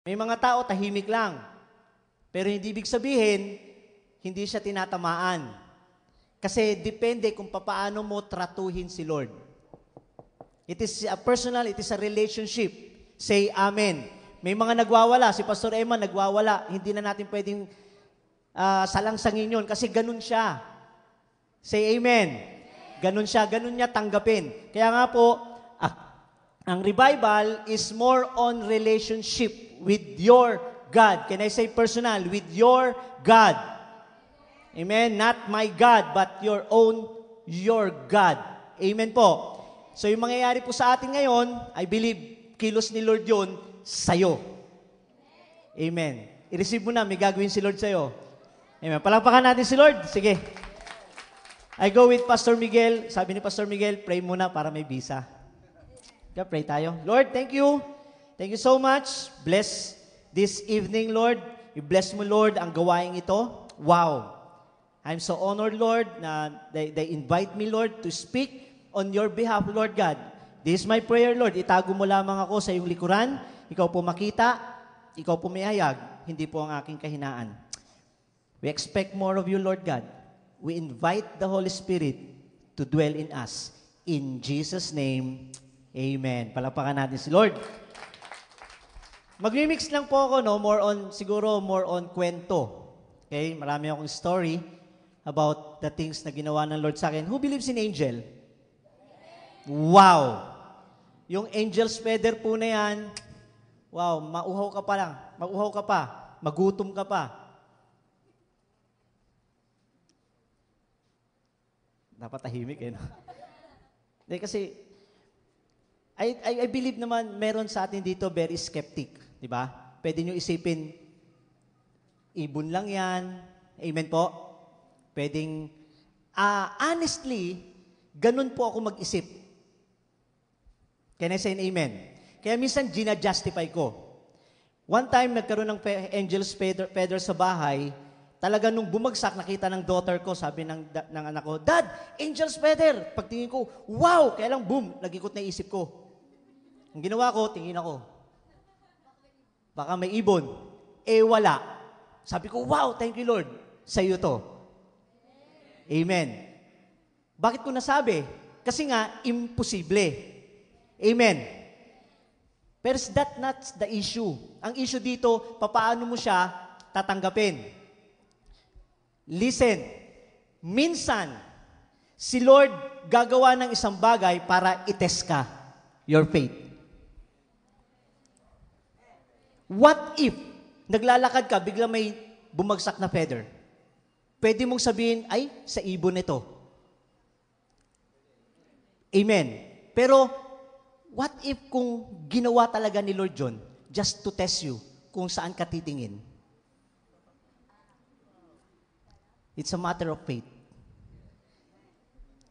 May mga tao tahimik lang. Pero hindi ibig sabihin, hindi siya tinatamaan. Kasi depende kung paano mo tratuhin si Lord. It is a personal, it is a relationship. Say amen. May mga nagwawala. Si Pastor Emma nagwawala. Hindi na natin pwedeng salangsangin yun kasi ganun siya. Say amen. Ganun siya. Ganun niya tanggapin. Kaya nga po, ang revival is more on relationship with your God. Can I say personal? With your God. Amen? Not my God, but your God. Amen po. So yung mangyayari po sa atin ngayon, I believe, kilos ni Lord yun sa'yo. Amen. I-receive mo na, may gagawin si Lord sa'yo. Amen. Palakpakan natin si Lord. Sige. I go with Pastor Miguel. Sabi ni Pastor Miguel, pray muna para may visa. Yeah, pray tayo. Lord, thank you. Thank you so much. Bless this evening, Lord. You bless mo, Lord, ang gawain ito. Wow. I'm so honored, Lord, na they invite me, Lord, to speak on your behalf, Lord God. This is my prayer, Lord. Itago mo lamang ako sa iyong likuran. Ikaw po makita. Ikaw po may hayag. Hindi po ang aking kahinaan. We expect more of you, Lord God. We invite the Holy Spirit to dwell in us. In Jesus' name, amen. Palakpakan natin si Lord. Mag-remix lang po ako, no? Siguro more on kwento. Okay? Marami akong story about the things na ginawa ng Lord sa akin. Who believes in angel? Wow! Yung angel's feather po na yan, wow, mauhaw ka pa lang. Mauhaw ka pa. Magutom ka pa. Dapat tahimik eh, no? Hindi, kasi I believe naman meron sa atin dito very skeptic, di ba? Pwede nyo isipin, ibon lang yan. Amen po? Pwedeng, honestly, ganun po ako mag-isip. Can I say an amen? Kaya minsan, gina-justify ko. One time, nagkaroon ng angel's feather sa bahay, talaga nung bumagsak, nakita ng daughter ko, sabi ng anak ko, Dad, angel's feather! Pagtingin ko, wow! Kaya lang, boom, nag-ikot na isip ko. Ang ginawa ko, tingin ako. Baka may ibon. Wala. Sabi ko, wow, thank you Lord. Sa iyo to. Amen. Bakit ko nasabi? Kasi nga, imposible. Amen. Pero that's not the issue. Ang issue dito, papaano mo siya tatanggapin. Listen, minsan, si Lord gagawa ng isang bagay para itest ka, your faith. What if, naglalakad ka, bigla may bumagsak na feather? Pwede mong sabihin, ay, sa ibon ito. Amen. Pero, what if kung ginawa talaga ni Lord John, just to test you, kung saan ka titingin? It's a matter of faith.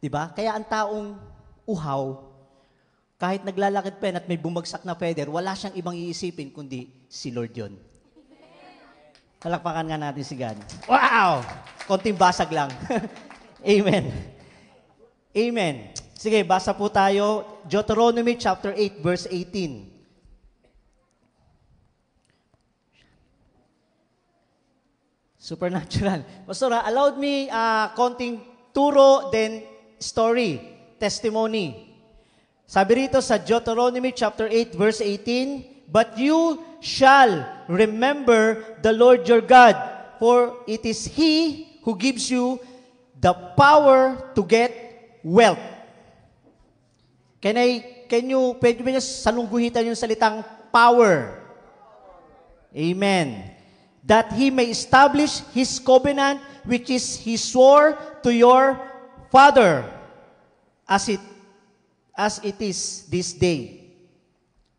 Diba? Kaya ang taong uhaw, kahit naglalakad pa at may bumagsak na feather, wala siyang ibang iisipin kundi si Lord yun. Palakpakan nga natin si God. Wow! Konting basag lang. Amen. Amen. Sige, basa po tayo. Deuteronomy chapter 8, verse 18. Supernatural. Pastor, allowed me konting turo, then story, testimony. Sabi rito sa Deuteronomy chapter 8, verse 18, But you shall remember the Lord your God, for it is He who gives you the power to get wealth. Pwede ba niya salungguhitan yung salitang power? Amen. That He may establish His covenant, which is He swore to your father, as it is this day.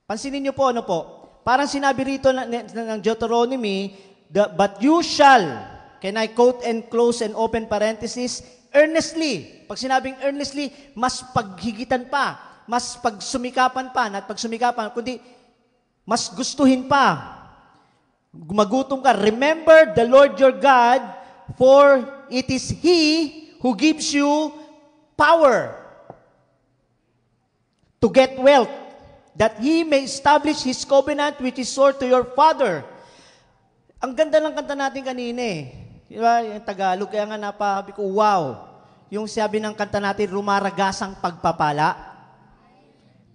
Pansinin niyo po, ano po? Parang sinabi rito ng Deuteronomy, but you shall, can I quote and close and open parenthesis, earnestly. Pag sinabing earnestly, mas paghigitan pa, mas pagsumikapan pa, not pagsumikapan, kundi mas gustuhin pa. Gumagutom ka. Remember the Lord your God, for it is He who gives you power to get wealth. that He may establish His covenant which is sure to your father. Ang ganda ng kanta natin kanina eh. Di ba? Yung Tagalog, kaya nga napabi ko, wow. Yung sabi ng kanta natin, rumaragasang pagpapala.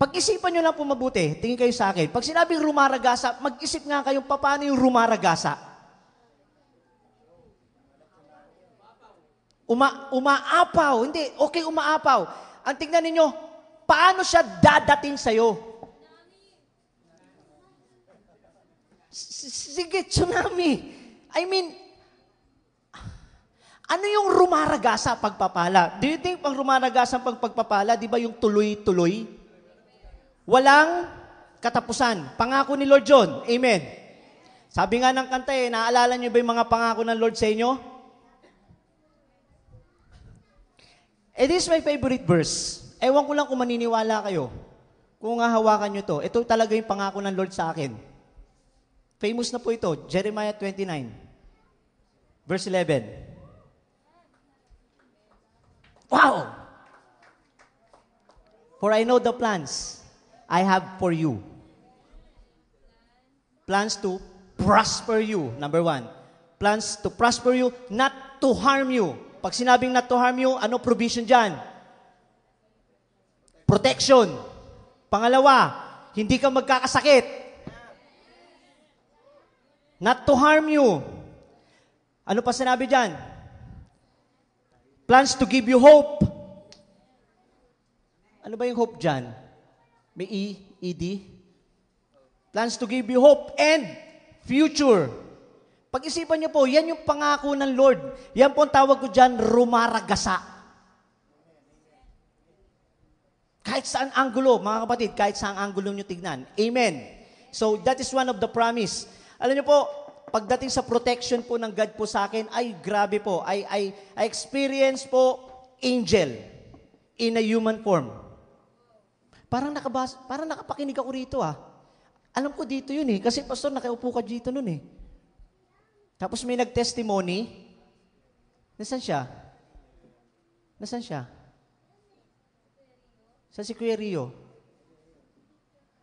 Pag-isipan nyo lang po mabuti, tingin kayo sa akin. Pag sinabing rumaragasa, mag-isip nga kayong paano yung rumaragasa. Umaapaw. Hindi, okay umaapaw. Ang tingnan ninyo, paano siya dadating sa'yo? Sige, tsunami. I mean, ano yung rumaragasa pagpapala? Do you think pang rumaragasa pagpapala, di ba yung tuloy-tuloy? Walang katapusan. Pangako ni Lord John. Amen. Sabi nga ng kanta eh, naalala niyo ba yung mga pangako ng Lord sa inyo? It is my favorite verse. Ewan ko lang kung maniniwala kayo. Kung hahawakan nyo to, ito talaga yung pangako ng Lord sa akin. Famous na po ito, Jeremiah 29, verse 11. Wow! For I know the plans I have for you. Plans to prosper you, number 1. Plans to prosper you, not to harm you. Pag sinabing not to harm you, ano provision dyan? Protection. Pangalawa, hindi ka magkakasakit. Not to harm you. Ano pa sinabi dyan? Plans to give you hope. Ano ba yung hope dyan? May E-D? Plans to give you hope and future. Pag-isipan niyo po, yan yung pangako ng Lord. Yan po ang tawag ko dyan, rumaragasa. Kahit saan anggulo, mga kapatid, kahit saan anggulo nyo tignan. Amen. So, that is one of the promise. Alam niyo po, pagdating sa protection po ng God po sa akin, ay grabe po. I experience po angel in a human form. Parang nakapakinig ako rito ah. Alam ko dito yun eh. Kasi pastor, nakaupo ka dito nun eh. Tapos may nag-testimony. Nasaan siya? Nasaan siya? Sa si Kuya Rio.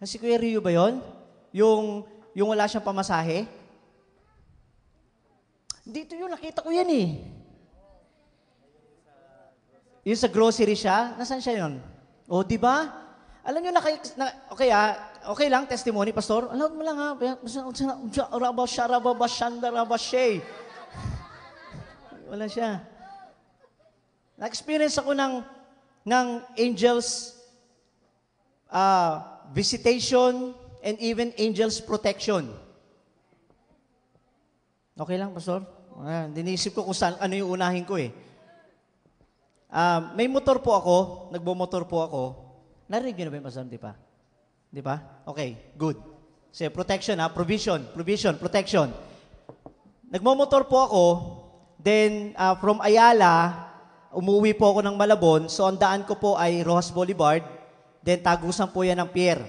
Si Kuya Rio ba yun? Yung wala siyang pamasahe? Dito yun, nakita ko yan eh. Yung sa grocery siya, nasaan siya yun? O, di ba? Alam nyo, okay lang, testimony, pastor. Alam mo lang ha, wala siya. Na-experience ako ng angels visitation and even angels protection. Okay lang, pastor? Dinisip ko kung saan, ano yung unahin ko eh. May motor po ako, nagbo-motor po ako. Narinig nyo na ba yung pastor? Di pa? Di ba? Okay, good. So, protection provision, protection. Nagmo-motor po ako, then from Ayala, umuwi po ako ng Malabon, so ang daan ko po ay Rojas Boulevard, then tagusan po yan ng pier.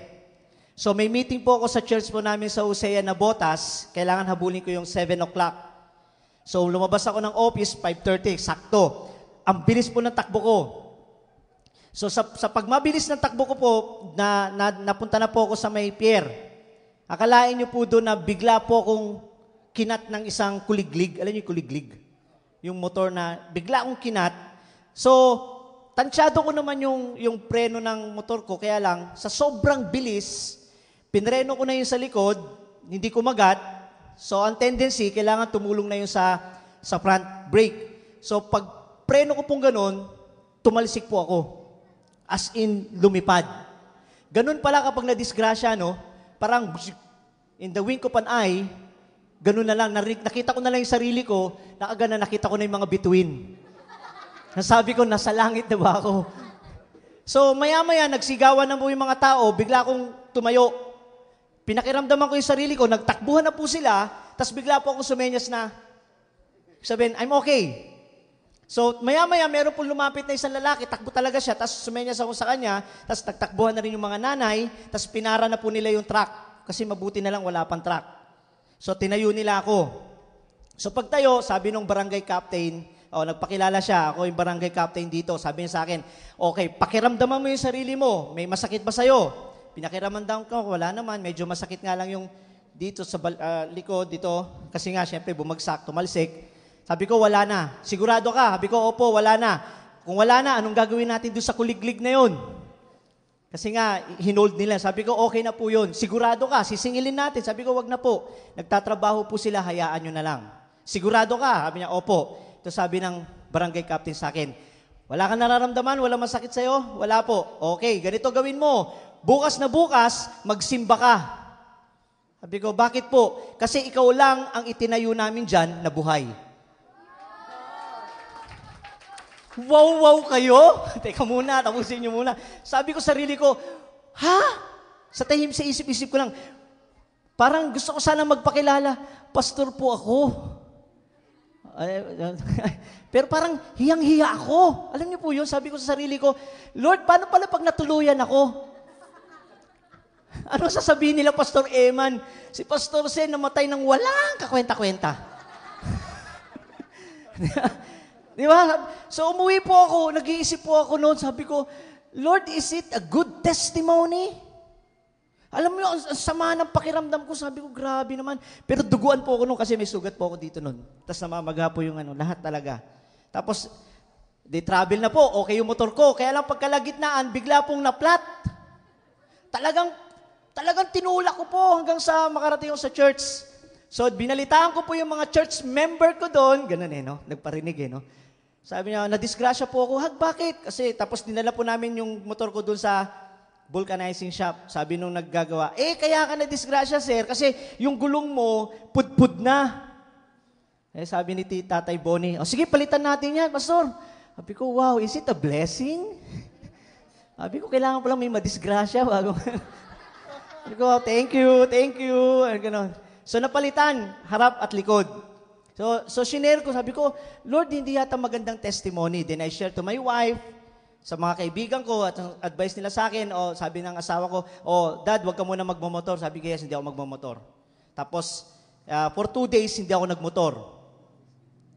So may meeting po ako sa church po namin sa Usaya na Botas, kailangan habulin ko yung 7 o'clock. So lumabas ako ng office, 5:30, sakto. Ang bilis po ng takbo ko. So sa pagmabilis ng takbo ko po, napunta na po ako sa may pier. Akalain niyo po doon na bigla po akong kinat ng isang kuliglig. Alam niyo yung kuliglig? Yung motor na bigla akong kinat. So, tansyado ko naman yung preno ng motor ko, kaya lang, sa sobrang bilis, pinreno ko na yung sa likod, hindi kumagat. So, ang tendency, kailangan tumulong na yung sa front brake. So, pag preno ko pong ganun, tumalisik po ako. As in, lumipad. Ganun pala kapag nadisgrasya, no? Parang, in the wink of an eye, ganun na lang. Nakita ko na lang yung sarili ko, nakita ko na yung mga bituin. Nasabi ko, nasa langit na ba ako? So, maya-maya, nagsigawan na po yung mga tao, bigla akong tumayo. Pinakiramdaman ko yung sarili ko, nagtakbuhan na po sila, tapos bigla po akong sumenyas na, sabihin, I'm okay. So, maya-maya, meron po lumapit na isang lalaki, takbo talaga siya, tapos sumenyas ako sa kanya, tapos nagtakbuhan na rin yung mga nanay, tapos pinara na po nila yung truck, kasi mabuti na lang wala pang truck. So, tinayo nila ako. So, pagtayo, sabi nung barangay captain, nagpakilala siya, ako yung barangay captain dito, sabi niya sa akin, okay, pakiramdaman mo yung sarili mo, may masakit ba sa'yo? pinakiramandam ko, wala naman, medyo masakit nga lang yung dito sa likod, dito, kasi nga, syempre, bumagsak, tumalsik. Sabi ko, wala na. Sigurado ka? Sabi ko, opo, wala na. Kung wala na, anong gagawin natin doon sa kuliglig na yun? Kasi nga, hinold nila. Sabi ko, okay na po yun. Sigurado ka? Sisingilin natin. Sabi ko, wag na po. Nagtatrabaho po sila, hayaan nyo na lang. Sigurado ka? Sabi niya, opo. Ito sabi ng barangay captain sa akin, wala kang nararamdaman? Wala masakit sa'yo? Wala po. Okay, ganito gawin mo. Bukas na bukas, magsimba ka. Sabi ko, bakit po? Kasi ikaw lang ang itinayo namin dyan na buhay. Wow kayo? Teka muna, tapusin nyo muna. Sabi ko sarili ko, ha? Sa isip-isip ko lang, parang gusto ko sana magpakilala, pastor po ako. Pero parang hiyang-hiya ako. Alam niyo po yun, sabi ko sa sarili ko, Lord, paano pala pag natuluyan ako? Ano sasabihin nila, Pastor Eman? Si Pastor Sen namatay ng walang kakwenta-kwenta. Di ba? So umuwi po ako, nag-iisip po ako noon, sabi ko, Lord, is it a good testimony? Alam mo, ang sama ng pakiramdam ko, sabi ko, grabe naman. Pero duguan po ako noon kasi may sugat po ako dito noon. Tapos namamaga po yung lahat talaga. Tapos, di travel na po, okay yung motor ko. Kaya lang pagkalagitnaan, bigla pong na-flat. Talagang tinulak ko po hanggang sa makarating ako sa church. So, binalitaan ko po yung mga church member ko doon. Ganun no? Nagparinig no? Sabi niya, nadisgrasya po ako. Bakit? Kasi tapos dinala po namin yung motor ko doon sa vulcanizing shop. Sabi nung naggagawa, kaya ka nadisgrasya, sir, kasi yung gulong mo, pudpud na. Sabi ni Tatay Bonnie, sige, palitan natin yan, Pastor. Sabi ko, wow, is it a blessing? Sabi ko, kailangan pa lang may madisgrasya. Sabi ko, thank you. Ganon. So, napalitan, harap at likod. So shinare ko, sabi ko, Lord, hindi yata magandang testimony. Then I share to my wife, sa mga kaibigan ko, at ang advice nila sa akin, sabi ng asawa ko, Dad, wag ka muna magmamotor. Sabi ko, yes, hindi ako magmamotor. Tapos, for 2 days, hindi ako nagmotor.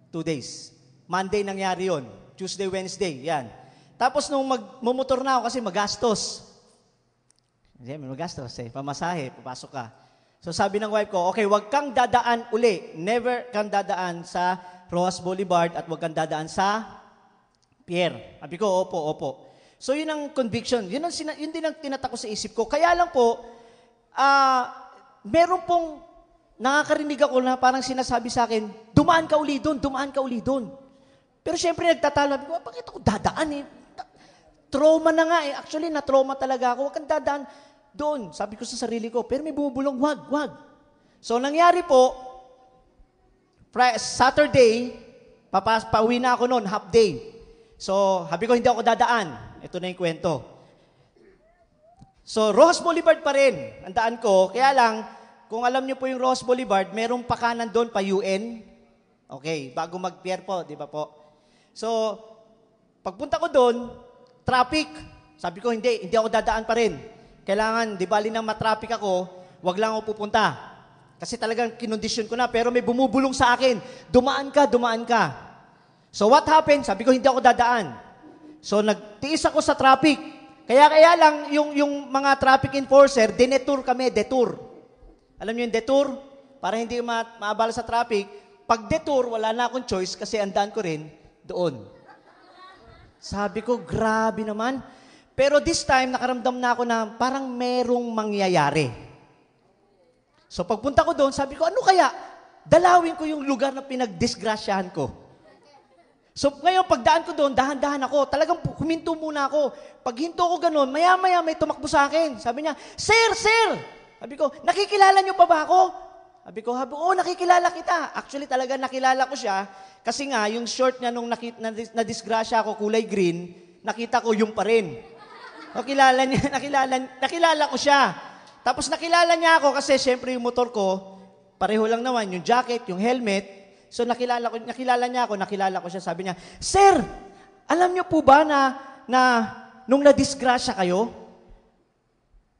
2 days. Monday nangyari yon, Tuesday, Wednesday, yan. Tapos nung magmamotor na ako kasi magastos. Magastos pamasahe, papasok ka. So sabi ng wife ko, okay, wag kang dadaan uli. Never kang dadaan sa Rojas Boulevard at wag kang dadaan sa Pierre. Sabi ko, opo. So yun ang conviction. Yun din ang tinatak ko sa isip ko. Kaya lang po, meron pong nakakarinig ako na parang sinasabi sa akin, dumaan ka uli doon. Pero syempre nagtatalo. Sabi ko, bakit ako dadaan Trauma na nga Actually, na-trauma talaga ako. Wag kang dadaan doon. Sabi ko sa sarili ko, pero may bumubulong, wag. So, nangyari po, Saturday, pauwi na ako noon, half day. So, sabi ko, hindi ako dadaan. Ito na yung kwento. So, Rojas Boulevard pa rin, ang daan ko. Kaya lang, kung alam niyo po yung Rojas Boulevard, merong pakanan doon, pa UN. Okay, bago mag-pier po, di ba po? So, pagpunta ko doon, traffic. Sabi ko, hindi ako dadaan pa rin. Kailangan, di bali nang matraffic ako, wag lang ako pupunta. Kasi talagang kinondisyon ko na, pero may bumubulong sa akin, dumaan ka. So what happened? Sabi ko, hindi ako dadaan. So nagtiis ako sa traffic. Kaya lang, yung mga traffic enforcer, detour kami. Alam niyo yung detour? Para hindi maabala sa traffic. Pag detour, wala na akong choice kasi andaan ko rin doon. Sabi ko, grabe naman. Pero this time, nakaramdam na ako na parang merong mangyayari. So pagpunta ko doon, sabi ko, ano kaya? Dalawin ko yung lugar na pinagdisgrasyahan ko. So ngayon, pagdaan ko doon, dahan-dahan ako. Talagang huminto muna ako. Pag hinto ko ganun, maya-maya may tumakbo sa akin. Sabi niya, Sir! Sabi ko, nakikilala niyo pa ba ako? Sabi ko, nakikilala kita. Actually, talaga nakilala ko siya. Kasi nga, yung short niya nung nadisgrasya ako, kulay green, nakita ko yung pa rin. Nakilala ko siya. Tapos nakilala niya ako kasi syempre yung motor ko, pareho lang naman, yung jacket, yung helmet. So nakilala ko siya, sabi niya, Sir, alam niyo po ba na nung nadisgrasya kayo,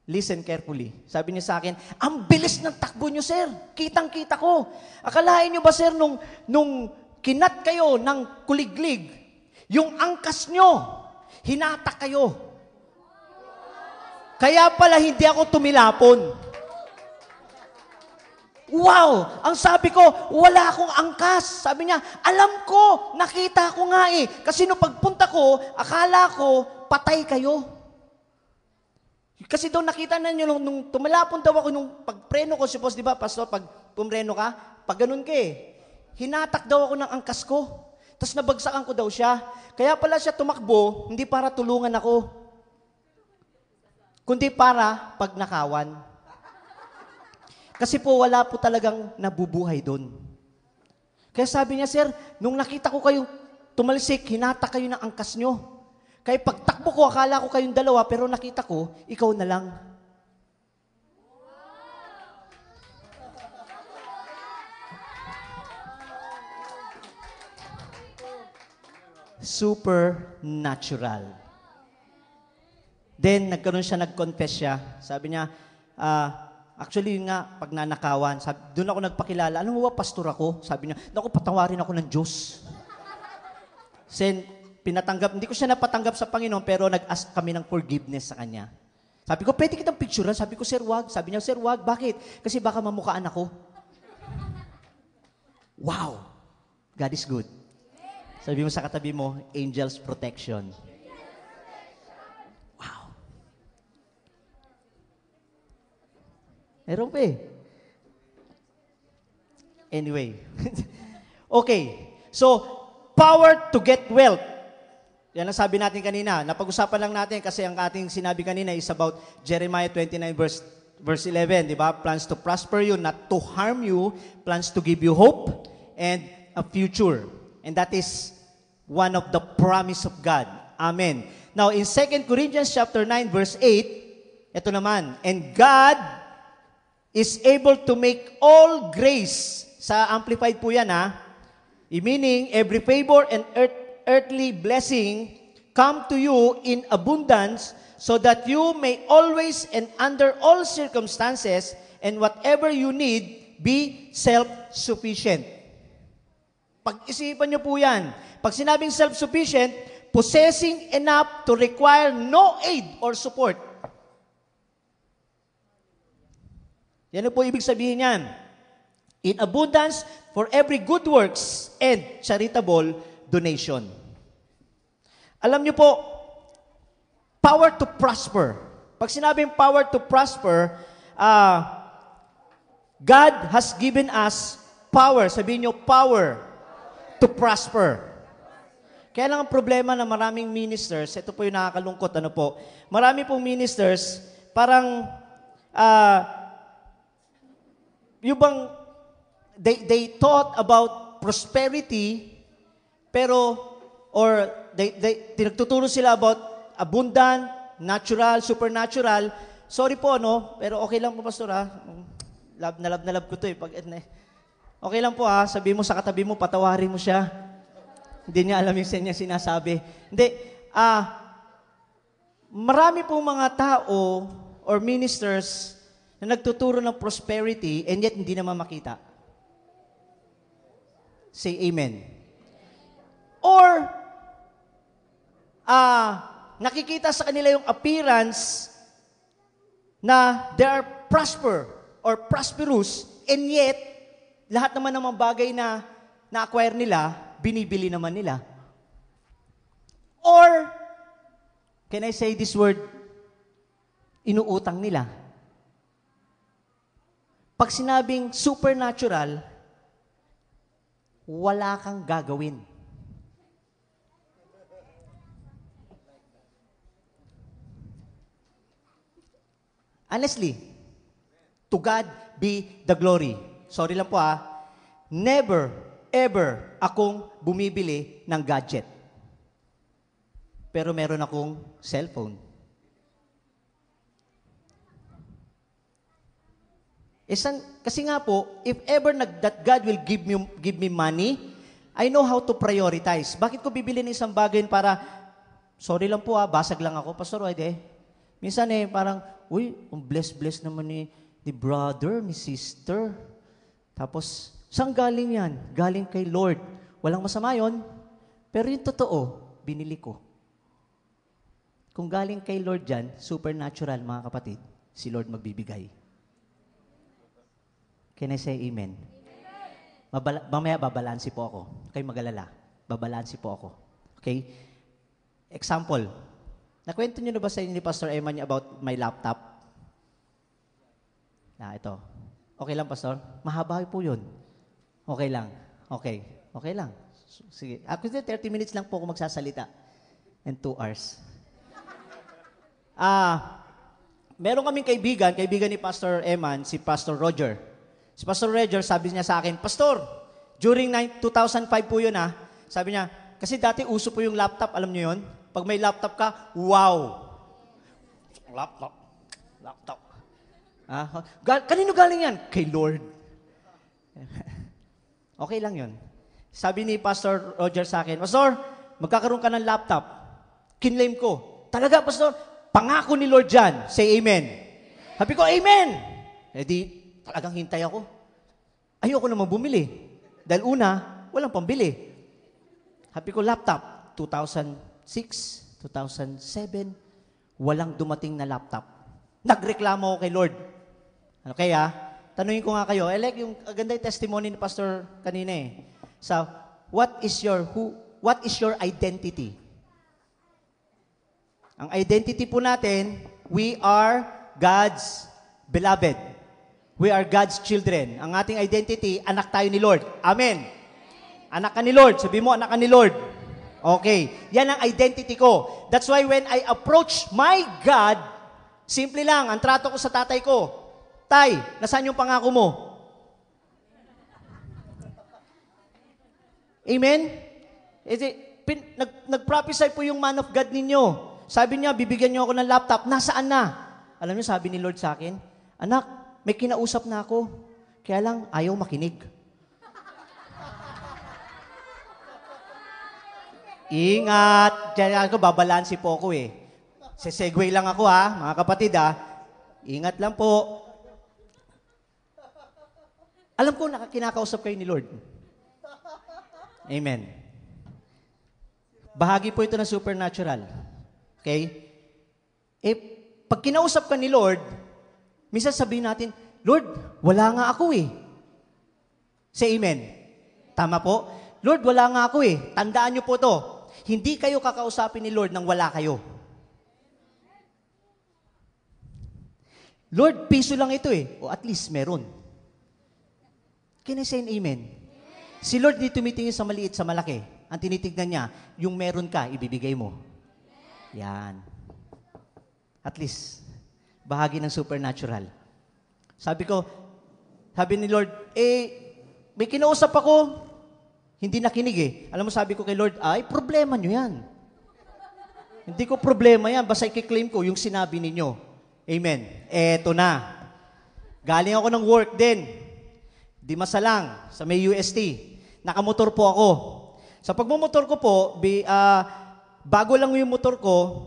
listen carefully. Sabi niya sa akin, ang bilis ng takbo niyo, sir. Kitang-kita ko. Akalain niyo ba, sir, nung kinat kayo ng kuliglig, yung angkas niyo, hinatak kayo. Kaya pala hindi ako tumilapon. Wow! Ang sabi ko, wala akong angkas. Sabi niya, alam ko, nakita ko nga eh. Kasi nung pagpunta ko, akala ko, patay kayo. Kasi daw nakita na nyo, nung tumalapon daw ako, nung pagpreno ko, suppose, di ba, pastor, pag pumreno ka, pag ganun ka eh, hinatak daw ako ng angkas ko. Tapos nabagsakan ko daw siya. Kaya pala siya tumakbo, hindi para tulungan ako, kundi para pagnakawan. Kasi po wala po talagang nabubuhay doon. Kaya sabi niya, sir, nung nakita ko kayong tumalsik, hinata kayo ng angkas nyo. Kaya pagtakbo ko, akala ko kayong dalawa, pero nakita ko, ikaw na lang. Supernatural. Then, nag-confess siya. Sabi niya, actually, yun nga, pag nanakawan, doon ako nagpakilala. Alam mo ba, pastor ako? Sabi niya, naku, patawarin ako ng Diyos. Then, hindi ko siya napatanggap sa Panginoon, pero nag-ask kami ng forgiveness sa kanya. Sabi ko, pwede kitang picturean? Sabi ko, sir, wag. Sabi niya, sir, wag. Bakit? Kasi baka mamukhaan ako. Wow! God is good. Sabi mo sa katabi mo, angel's protection. Meron pa eh. Anyway. Okay. So, power to get wealth. Yan ang sabi natin kanina. Napag-usapan lang natin kasi ang ating sinabi kanina is about Jeremiah 29 verse 11. Di ba? Plans to prosper you, not to harm you. Plans to give you hope and a future. And that is one of the promise of God. Amen. Now, in 2 Corinthians chapter 9 verse 8, ito naman, and God is able to make all grace, sa Amplified po yan meaning every favor and earthly blessing come to you in abundance so that you may always and under all circumstances and whatever you need, be self-sufficient. Pag-isipan nyo po yan. Pag sinabing self-sufficient, possessing enough to require no aid or support. Yan po ibig sabihin yan. In abundance for every good works and charitable donation. Alam niyo po, power to prosper. Pag sinabing power to prosper, God has given us power. Sabihin niyo, power to prosper. Kaya lang ang problema na maraming ministers, ito po yung nakakalungkot, marami pong ministers, parang, yung bang they thought about prosperity, pero, or tinagtuturo sila about abundant, natural, supernatural. Sorry po, pero okay lang po, pastor, love na love ko to eh. Okay lang po, sabi mo sa katabi mo, patawarin mo siya. Hindi niya alam yung niya sinasabi. Hindi, marami pong mga tao or ministers na nagtuturo ng prosperity and yet hindi naman makita. Say amen. Or, nakikita sa kanila yung appearance na they are prosperous and yet, lahat naman ng mga bagay na na-acquire nila, binibili naman nila. Or, can I say this word? Inuutang nila. Pag sinabing supernatural, wala kang gagawin. Honestly, to God be the glory. Sorry lang po never, ever akong bumibili ng gadget. Pero meron akong cellphone. Kasi nga po, if ever that God will give me money, I know how to prioritize. Bakit ko bibili ng isang bagay para, sorry lang po basag lang ako, Pastor Roy, minsan parang, uy, bless naman ni brother, ni sister. Tapos, saan galing yan? Galing kay Lord. Walang masama yon, pero yung totoo, binili ko. Kung galing kay Lord yan, supernatural, mga kapatid, si Lord magbibigay. Can I say amen? Mamaya babalansi po ako. Kayo mag-alala. Babalansi po ako. Okay? Example. Nakwento niyo na ba sa inyo ni Pastor Eman about my laptop? Ito. Okay lang, Pastor? Mahaba po yun. Okay lang. Okay. Okay lang. Sige. Ako 30 minutes lang po ako magsasalita. And 2 hours. Meron kaming kaibigan ni Pastor Eman, si Pastor Roger. Si Pastor Roger, sabi niya sa akin, Pastor, during 2005 po yun sabi niya, kasi dati uso po yung laptop, alam niyo yun? Pag may laptop ka, wow! Laptop. Kanino galing yan? Kay Lord. Okay lang yun. Sabi ni Pastor Roger sa akin, Pastor, magkakaroon ka ng laptop. Kinlaim ko. Talaga, Pastor? Pangako ni Lord dyan. Say amen. Sabi ko, amen. Eh di, talagang hintay ako. Ayoko naman bumili. Dahil una, walang pambili. Sabi ko, laptop. 2006, 2007, walang dumating na laptop. Nagreklamo ako kay Lord. Ano kaya? Tanungin ko nga kayo. Like yung ganda yung testimony ni Pastor kanina So, what is your identity? Ang identity po natin, we are God's beloved. We are God's children. Ang ating identity, anak tayo ni Lord. Amen. Anak ka ni Lord. Sabi mo, anak ka ni Lord. Okay. Yan ang identity ko. That's why when I approach my God, simple lang, ang trato ko sa tatay ko, Tay, nasaan yung pangako mo? Amen? Nag-prophesy po yung man of God ninyo. Sabi niya, bibigyan niyo ako ng laptop. Nasaan na? Alam niyo, sabi ni Lord sa akin, anak, may kinausap na ako. Kaya lang, ayaw makinig. Ingat. Diyan ako, babalansi po ako Sesegue lang ako mga kapatid Ingat lang po. Alam ko, kinakausap kayo ni Lord. Amen. Bahagi po ito ng supernatural. Okay? Pag kinausap ka ni Lord, minsan sabihin natin, Lord, wala nga ako Say amen. Tama po? Lord, wala nga ako Tandaan niyo po to. Hindi kayo kakausapin ni Lord nang wala kayo. Lord, piso lang ito O at least meron. Can I say an amen? Si Lord di tumitingin sa maliit sa malaki. Ang tinitignan niya, yung meron ka, ibibigay mo. Yan. At least, bahagi ng supernatural. Sabi ni Lord, may kinausap ako, hindi nakinig Alam mo, sabi ko kay Lord, problema nyo yan. Hindi ko problema yan, basta i-claim ko yung sinabi ninyo. Amen. Eto na. Galing ako ng work din. Di masalang, sa may UST. Nakamotor po ako. Sa pagmumotor ko po, bago lang yung motor ko,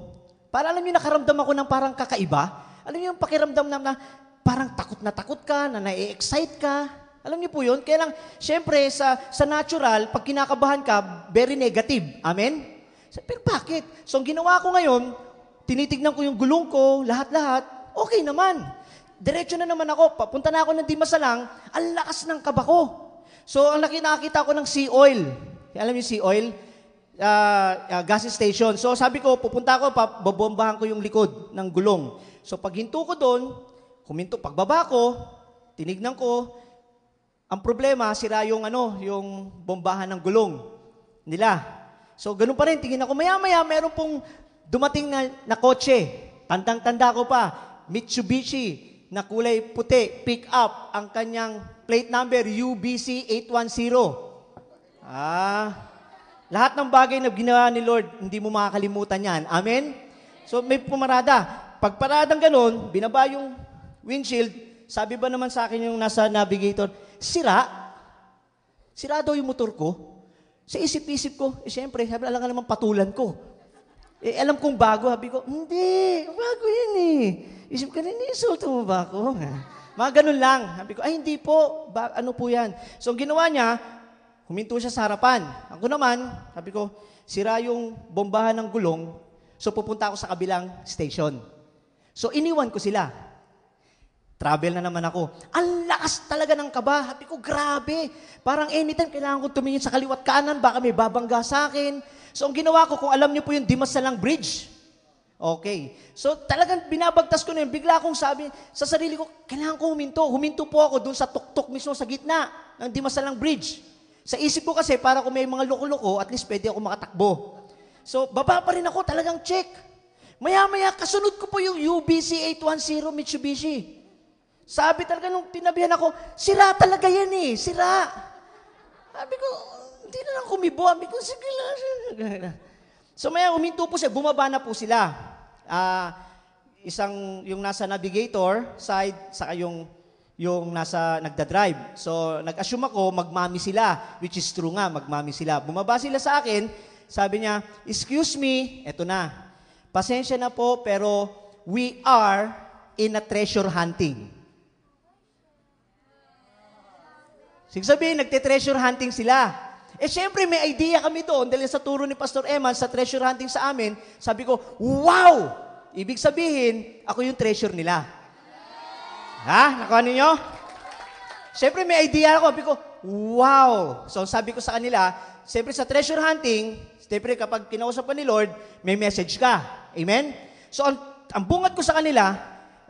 para alam niyo, nakaramdam ako ng parang kakaiba. Alam niyo yung pakiramdam na parang takot ka, na na-excite ka. Alam niyo po yun? Kaya lang, syempre, sa natural, pag kinakabahan ka, very negative. Amen? Pero bakit? So, ang ginawa ko ngayon, tinitignan ko yung gulong ko, lahat-lahat, okay naman. Diretso na naman ako, papunta na ako ng Dimasalang, ang lakas ng kaba ko. So, ang nakita ko ng sea oil. Alam niyo sea oil? Gas station. So, sabi ko, pupunta ako, babombahan ko yung likod ng gulong. So, pag hinto ko doon, pagbaba ko, tinignan ko, ang problema, sira yung bombahan ng gulong nila. So, ganun pa rin, tingin ako, maya-maya, meron pong dumating na kotse. Tandang-tanda ko pa, Mitsubishi, na kulay puti, pick up, ang kanyang plate number, UBC 810. Lahat ng bagay na ginawa ni Lord, hindi mo makakalimutan yan. Amen? So, may pumarada. Pag paradang ganun, binaba yung windshield, sabi ba naman sa akin yung nasa navigator, sira daw yung motor ko. Sa isip-isip ko, siyempre, sabi, alam nga naman patulan ko. Alam kong bago, sabi ko, hindi, bago yun Isip ko, inisulto mo ba ako? Mga ganun lang. Sabi ko, hindi po, ano po yan? So, ang ginawa niya, huminto siya sa harapan. Ako naman, sabi ko, sira yung bombahan ng gulong. So pupunta ako sa kabilang station. So iniwan ko sila. Travel na naman ako. Ang lakas talaga ng kaba. Sabi ko, grabe. Parang anytime kailangan ko tumingin sa kaliwat kanan, baka may babangga sa akin. So ang ginawa ko, kung alam niyo po yung Dimasalang Bridge. Okay. So talagang binabagtas ko na yun. Bigla akong sabi sa sarili ko, kailangan ko huminto. Huminto po ako dun sa tuktok mismo sa gitna ng Dimasalang Bridge. Sa isip ko kasi, para kung may mga loko-loko, at least pwede ako makatakbo. So baba pa rin ako, talagang check. Maya-maya, kasunod ko po yung UBC 810 Mitsubishi. Sabi talaga nung tinabihan ako, sira talaga yan eh, sira. Sabi ko, hindi na lang kumibo. Sabi ko, sige lang. So maya, uminto po siya, bumaba na po sila. Yung nasa navigator side, saka yung nasa nagdadrive. So nag-assume ako, magmami sila, which is true nga, magmami sila. Bumaba sila sa akin, sabi niya, excuse me, eto na, pasensya na po, pero we are in a treasure hunting. Sige sabihin, nagte-treasure hunting sila. Eh, syempre, may idea kami doon dahil sa turo ni Pastor Eman sa treasure hunting sa amin. Sabi ko, wow! Ibig sabihin, ako yung treasure nila. Ha? Nakuha ninyo? Syempre, may idea ako. Sabi ko, wow! So, sabi ko sa kanila, syempre sa treasure hunting, syempre, kapag kinausap ka ni Lord, may message ka. Amen? So, ang bungat ko sa kanila,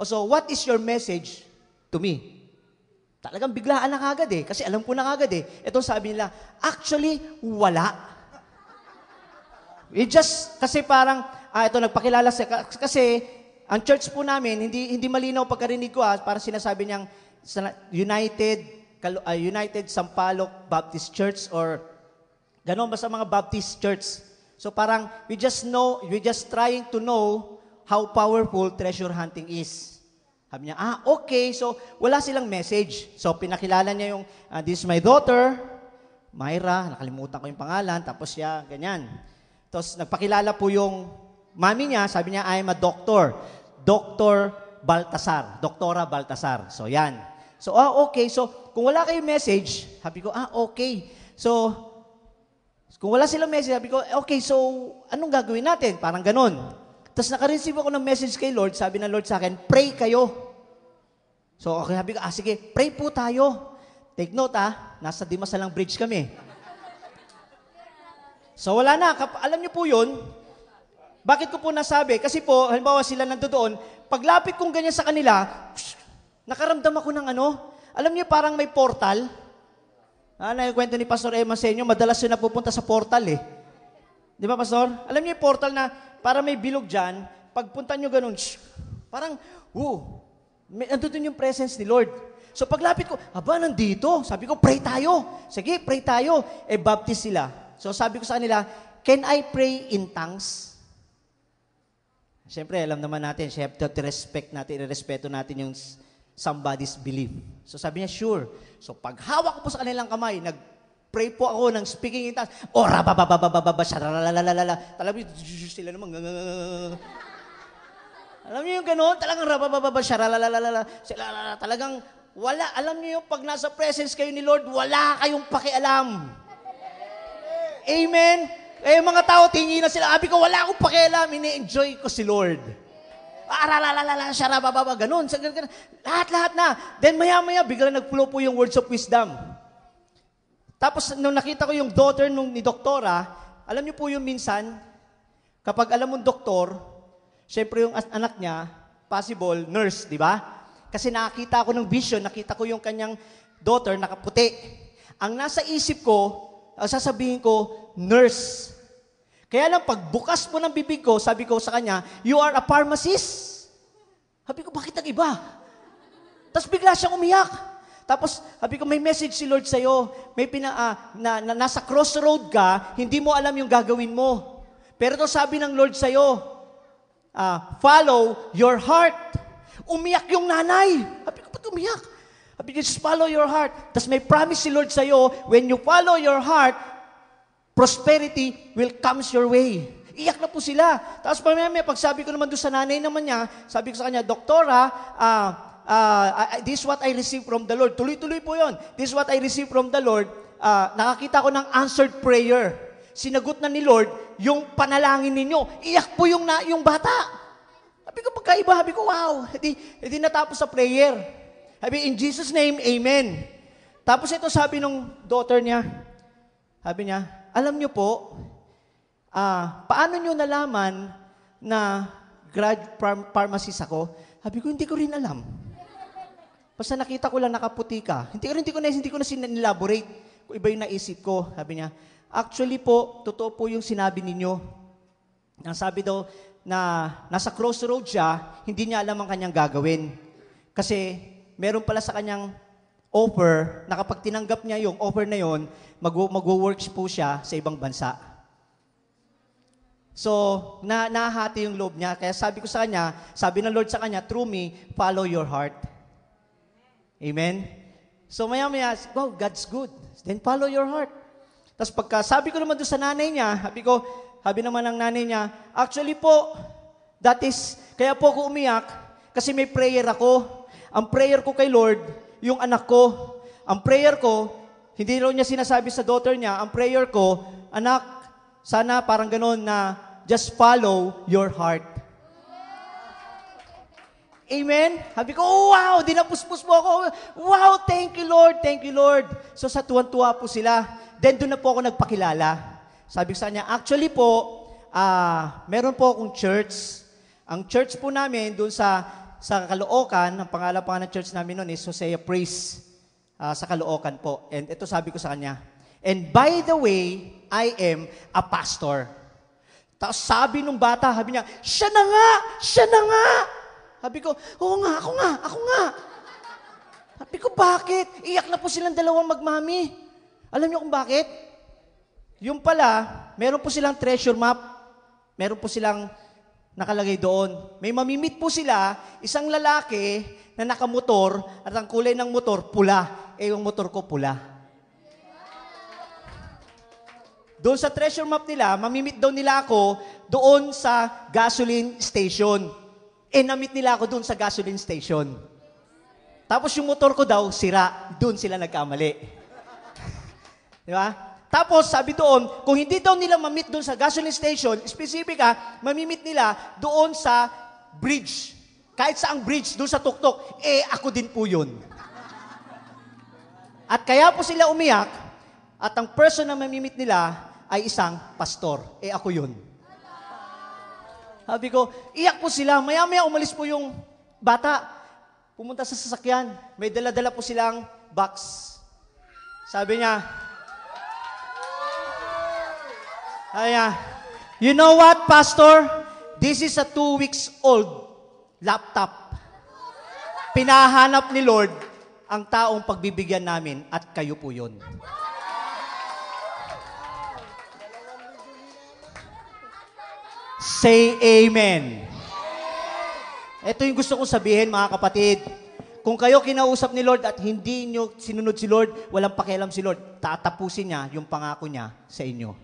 so, what is your message to me? Talagang biglaan na kagad eh. Kasi alam ko na kagad eh. Ito sabi nila, actually, wala. Kasi parang, ito nagpakilala siya. Kasi, ang church po namin, hindi malinaw pagkarinig ko para sinasabi niyang United Sampaloc Baptist Church or gano'n ba sa mga Baptist Church. So parang, we just trying to know how powerful treasure hunting is. Sabi niya, okay. So, wala silang message. So, pinakilala niya yung, this is my daughter, Myra, nakalimutan ko yung pangalan, tapos siya, ganyan. Tapos, nagpakilala po yung mami niya, sabi niya, I am a doctor. Dr. Baltasar. Doktora Baltasar. So, yan. So, okay. So, kung wala kayong message, sabi ko, okay. So, kung wala silang message, sabi ko, okay, so, anong gagawin natin? Parang ganun. Tapos naka-receive ako ng message kay Lord, sabi ng Lord sa akin, pray kayo. So, okay, sabi ko, sige, pray po tayo. Take note, nasa Dimasalang Bridge kami. So, wala na. Alam niyo po yun. Bakit ko po nasabi? Kasi po, halimbawa sila nandoon, paglapit kong ganyan sa kanila, nakaramdam ako ng alam niyo parang may portal. Naikwento ni Pastor Emma sa inyo, madalas yun napupunta sa portal eh. Di ba, Pastor? Alam niyo yung portal na para may bilog dyan, pagpunta nyo ganun, parang, nandun yung presence ni Lord. So paglapit ko, nandito. Sabi ko, pray tayo. Sige, pray tayo. Baptist sila. So sabi ko sa kanila, can I pray in tongues? Siyempre, alam naman natin, siyempre, respeto natin yung somebody's belief. So sabi niya, sure. So paghawak ko po sa kanilang kamay, pray po ako ng speaking in tongues. Sharalalala. Talagang sila naman. Alam niyo yung gano'n? Talagang sharalalala. Talagang wala. Alam niyo yung pag nasa presence kayo ni Lord, wala kayong pakialam. Amen? Mga tao, tingin na sila. Sabi ko, wala akong pakialam. Ini-enjoy ko si Lord. Gano'n. Lahat na. Then maya-maya, bigla nag-flow po yung words of wisdom. Tapos, nung nakita ko yung daughter ni doktora, alam niyo po yung minsan, kapag alam mong doktor, syempre yung anak niya, possible, nurse, di ba? Kasi nakakita ako ng vision, nakita ko yung kanyang daughter nakaputi. Ang nasa isip ko, sasabihin ko, nurse. Kaya lang, pagbukas mo ng bibig ko, sabi ko sa kanya, you are a pharmacist. Sabi ko, bakit ang iba? Tapos bigla siyang umiyak. Tapos, sabi ko, may message si Lord sa'yo. May nasa crossroad ka, hindi mo alam yung gagawin mo. Pero ito sabi ng Lord sa'yo, follow your heart. Umiyak yung nanay. Sabi ko, ba't umiyak? Sabi ko, just follow your heart. Tapos may promise si Lord sa'yo, when you follow your heart, prosperity will comes your way. Iyak na po sila. Tapos may pagsabi ko naman doon sa nanay naman niya, sabi ko sa kanya, Doktora, this is what I received from the Lord. Tuloy-tuloy po yon. This is what I received from the Lord. Nakakita ko ng answered prayer. Sinagot na ni Lord yung panalangin ninyo. Iyak po yung bata. Sabi ko, pagkaiba. Sabi ko, wow. Hindi natapos sa prayer. Sabi, in Jesus' name, amen. Tapos ito sabi nung daughter niya, sabi niya, alam niyo po, paano niyo nalaman na pharmacist ako? Sabi ko, hindi ko rin alam. Basta nakita ko lang nakaputi ka. Hindi ko na sinelaborate kung iba yung naisip ko. Sabi niya, actually po, totoo po yung sinabi ninyo. Ang sabi daw na nasa crossroad siya, hindi niya alam ang kanyang gagawin. Kasi meron pala sa kanyang offer na kapag tinanggap niya yung offer na yon, mag-works po siya sa ibang bansa. So, nahati yung loob niya. Kaya sabi ko sa kanya, sabi ng Lord sa kanya, through me, follow your heart. Amen? So, maya-maya, wow, God's good. Then follow your heart. Tapos pagka, sabi ko naman doon sa nanay niya, sabi naman ng nanay niya, actually po, kaya po ako umiyak, kasi may prayer ako. Ang prayer ko kay Lord, yung anak ko. Ang prayer ko, hindi raw niya sinasabi sa daughter niya, ang prayer ko, anak, sana parang gano'n na, just follow your heart. Amen? Sabi ko, oh, wow, dinapuspos mo ako. Wow, thank you, Lord, thank you, Lord. So sa tuwan-tuwa po sila. Then doon na po ako nagpakilala. Sabi ko sa kanya, actually po, meron po akong church. Ang church po namin doon sa Caloocan, ang pangalan ng church namin noon is Hosea Praise sa Caloocan po. And ito sabi ko sa kanya, and by the way, I am a pastor. Tapos sabi nung bata, sabi niya, siya na nga. Sabi ko, oo nga, ako nga. Sabi ko, bakit? Iyak na po silang dalawang magmami. Alam niyo kung bakit? Yung pala, meron po silang treasure map. Meron po silang nakalagay doon. May mamimit po sila, isang lalaki na nakamotor at ang kulay ng motor, pula. Yung motor ko, pula. Doon sa treasure map nila, mamimit daw nila ako doon sa gasoline station. Na-meet nila ako doon sa gasoline station. Tapos yung motor ko daw, sira. Doon sila nagkamali. Di ba? Tapos sabi doon, kung hindi daw nila ma-meet doon sa gasoline station, specific mamimit nila doon sa bridge. Kahit saang bridge, doon sa tuktok, ako din po yun. At kaya po sila umiyak, at ang person na mamimit nila ay isang pastor. Ako yun. Sabi ko, iyak po sila. Maya-maya umalis po yung bata. Pumunta sa sasakyan. May dala-dala po silang box. Sabi niya, you know what, Pastor? This is a 2 weeks old laptop. Pinahanap ni Lord ang taong pagbibigyan namin at kayo po yun. Say amen. Ito yung gusto kong sabihin, mga kapatid. Kung kayo kinausap ni Lord at hindi nyo sinunod si Lord, walang pakialam si Lord, tatapusin niya yung pangako niya sa inyo.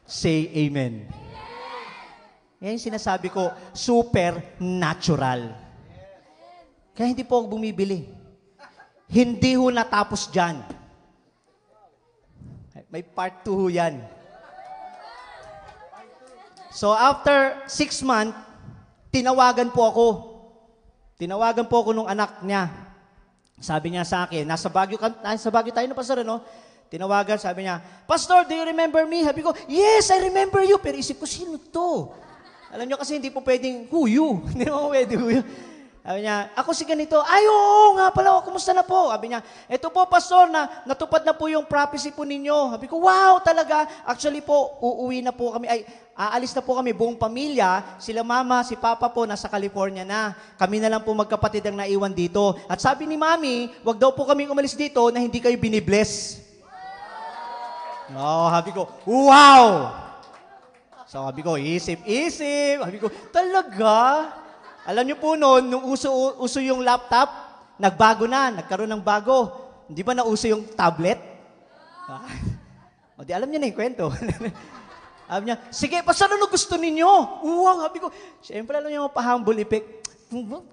Say amen. Yan yung sinasabi ko, supernatural. Kaya hindi po ako bumibili. Hindi ho natapos dyan. May part 2 yan. So after 6 months, tinawagan po ako nung anak niya. Sabi niya sa akin, nasa Baguio tayo na, Pastor, no? Tinawagan, sabi niya, Pastor, do you remember me? Sabi ko, yes, I remember you. Pero isip ko, sino to? Alam niyo kasi hindi po pwedeng, who you? Hindi mo pwede, who you? Sabi niya, ako si ganito. Ay, oo nga pala, kumusta na po? Sabi niya, eto po, Pastor, natupad na po yung prophecy po ninyo. Sabi ko, wow, talaga. Actually po, uuwi na po kami. Aalis na po kami, buong pamilya. Sila mama, si papa po, nasa California na. Kami na lang po magkapatid ang naiwan dito. At sabi ni mami, wag daw po kami umalis dito na hindi kayo binibless. Sabi ko, wow! So sabi ko, isip. Sabi ko, talaga? Alam niyo po noon, nung uso yung laptop, nagbago na, nagkaroon ng bago. Hindi ba nauso yung tablet? O di alam niyo na yung kwento. Sabi niya, sige, Pastor, ano gusto ninyo? Wow, sabi ko, siyempre alam niyo yung pa-humble effect.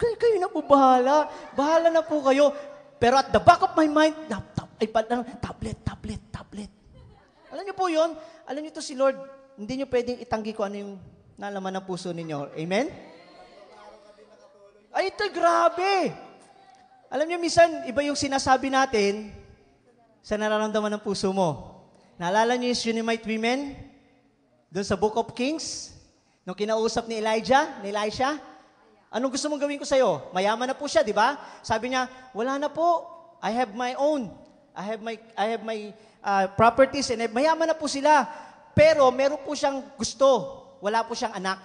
Kayo na po bahala. Bahala na po kayo. Pero at the back of my mind, tablet. Alam niyo po yun? Alam niyo to si Lord, hindi niyo pwedeng itanggi kung ano yung nalaman ng puso ninyo. Amen? Ay, ito, grabe! Alam niyo, minsan, iba yung sinasabi natin sa nararamdaman ng puso mo. Naalala niyo yung Shunammite women? Doon sa Book of Kings? Nung kinausap ni Elisha? Anong gusto mong gawin ko sa'yo? Mayaman na po siya, di ba? Sabi niya, wala na po. I have my own. I have my properties and mayaman na po sila. Pero meron po siyang gusto. Wala po siyang anak.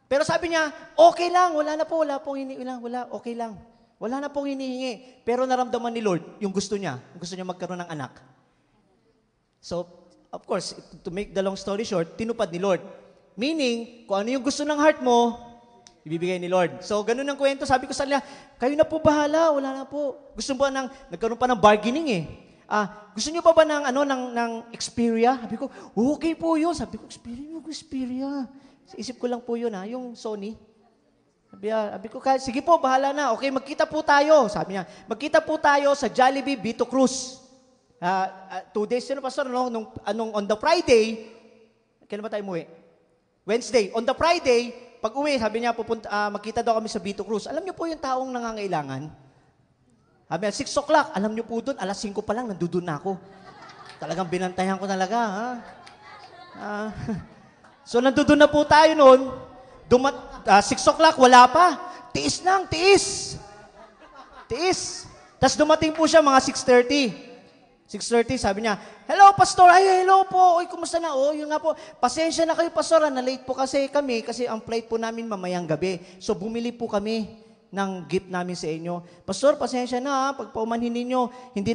Pero sabi niya, okay lang, wala pong okay lang. Wala na pong hinihingi. Pero naramdaman ni Lord yung gusto niya magkaroon ng anak. So, of course, to make the long story short, tinupad ni Lord. Meaning, kung ano yung gusto ng heart mo, ibibigay ni Lord. So, ganun ang kwento. Sabi ko sa kanila, kayo na po bahala, wala na po. Gusto mo ba nagkaroon pa ng bargaining eh. Gusto niyo pa ba ng Xperia? Sabi ko, okay po yun. Sabi ko, Xperia. Isip ko lang po yun yung Sony. Sabi ko, sige po, bahala na. Okay, magkita po tayo. Sabi niya, magkita po tayo sa Jollibee Vito Cruz. 2 days yun, Pastor, on the Friday, kailan ba tayo umuwi? Wednesday. On the Friday, pag uwi, sabi niya, magkita daw kami sa Vito Cruz. Alam niyo po yung taong nangangailangan? Sabi niya, 6 o'clock. Alam niyo po doon, alas 5 pa lang, nandun na ako. Talagang binantayan ko talaga, ha? So, nandun na po tayo noon. 6 o'clock, wala pa. Tiis lang, tiis. Tapos dumating po siya mga 6:30, sabi niya, hello, Pastor. Ay, hello po. Oy, kumusta na? Yun nga po. Pasensya na kayo, Pastor. Na-late po kasi kami kasi ang flight po namin mamayang gabi. So, bumili po kami ng gift namin sa inyo. Pastor, pasensya na pag paumanhin ninyo, hindi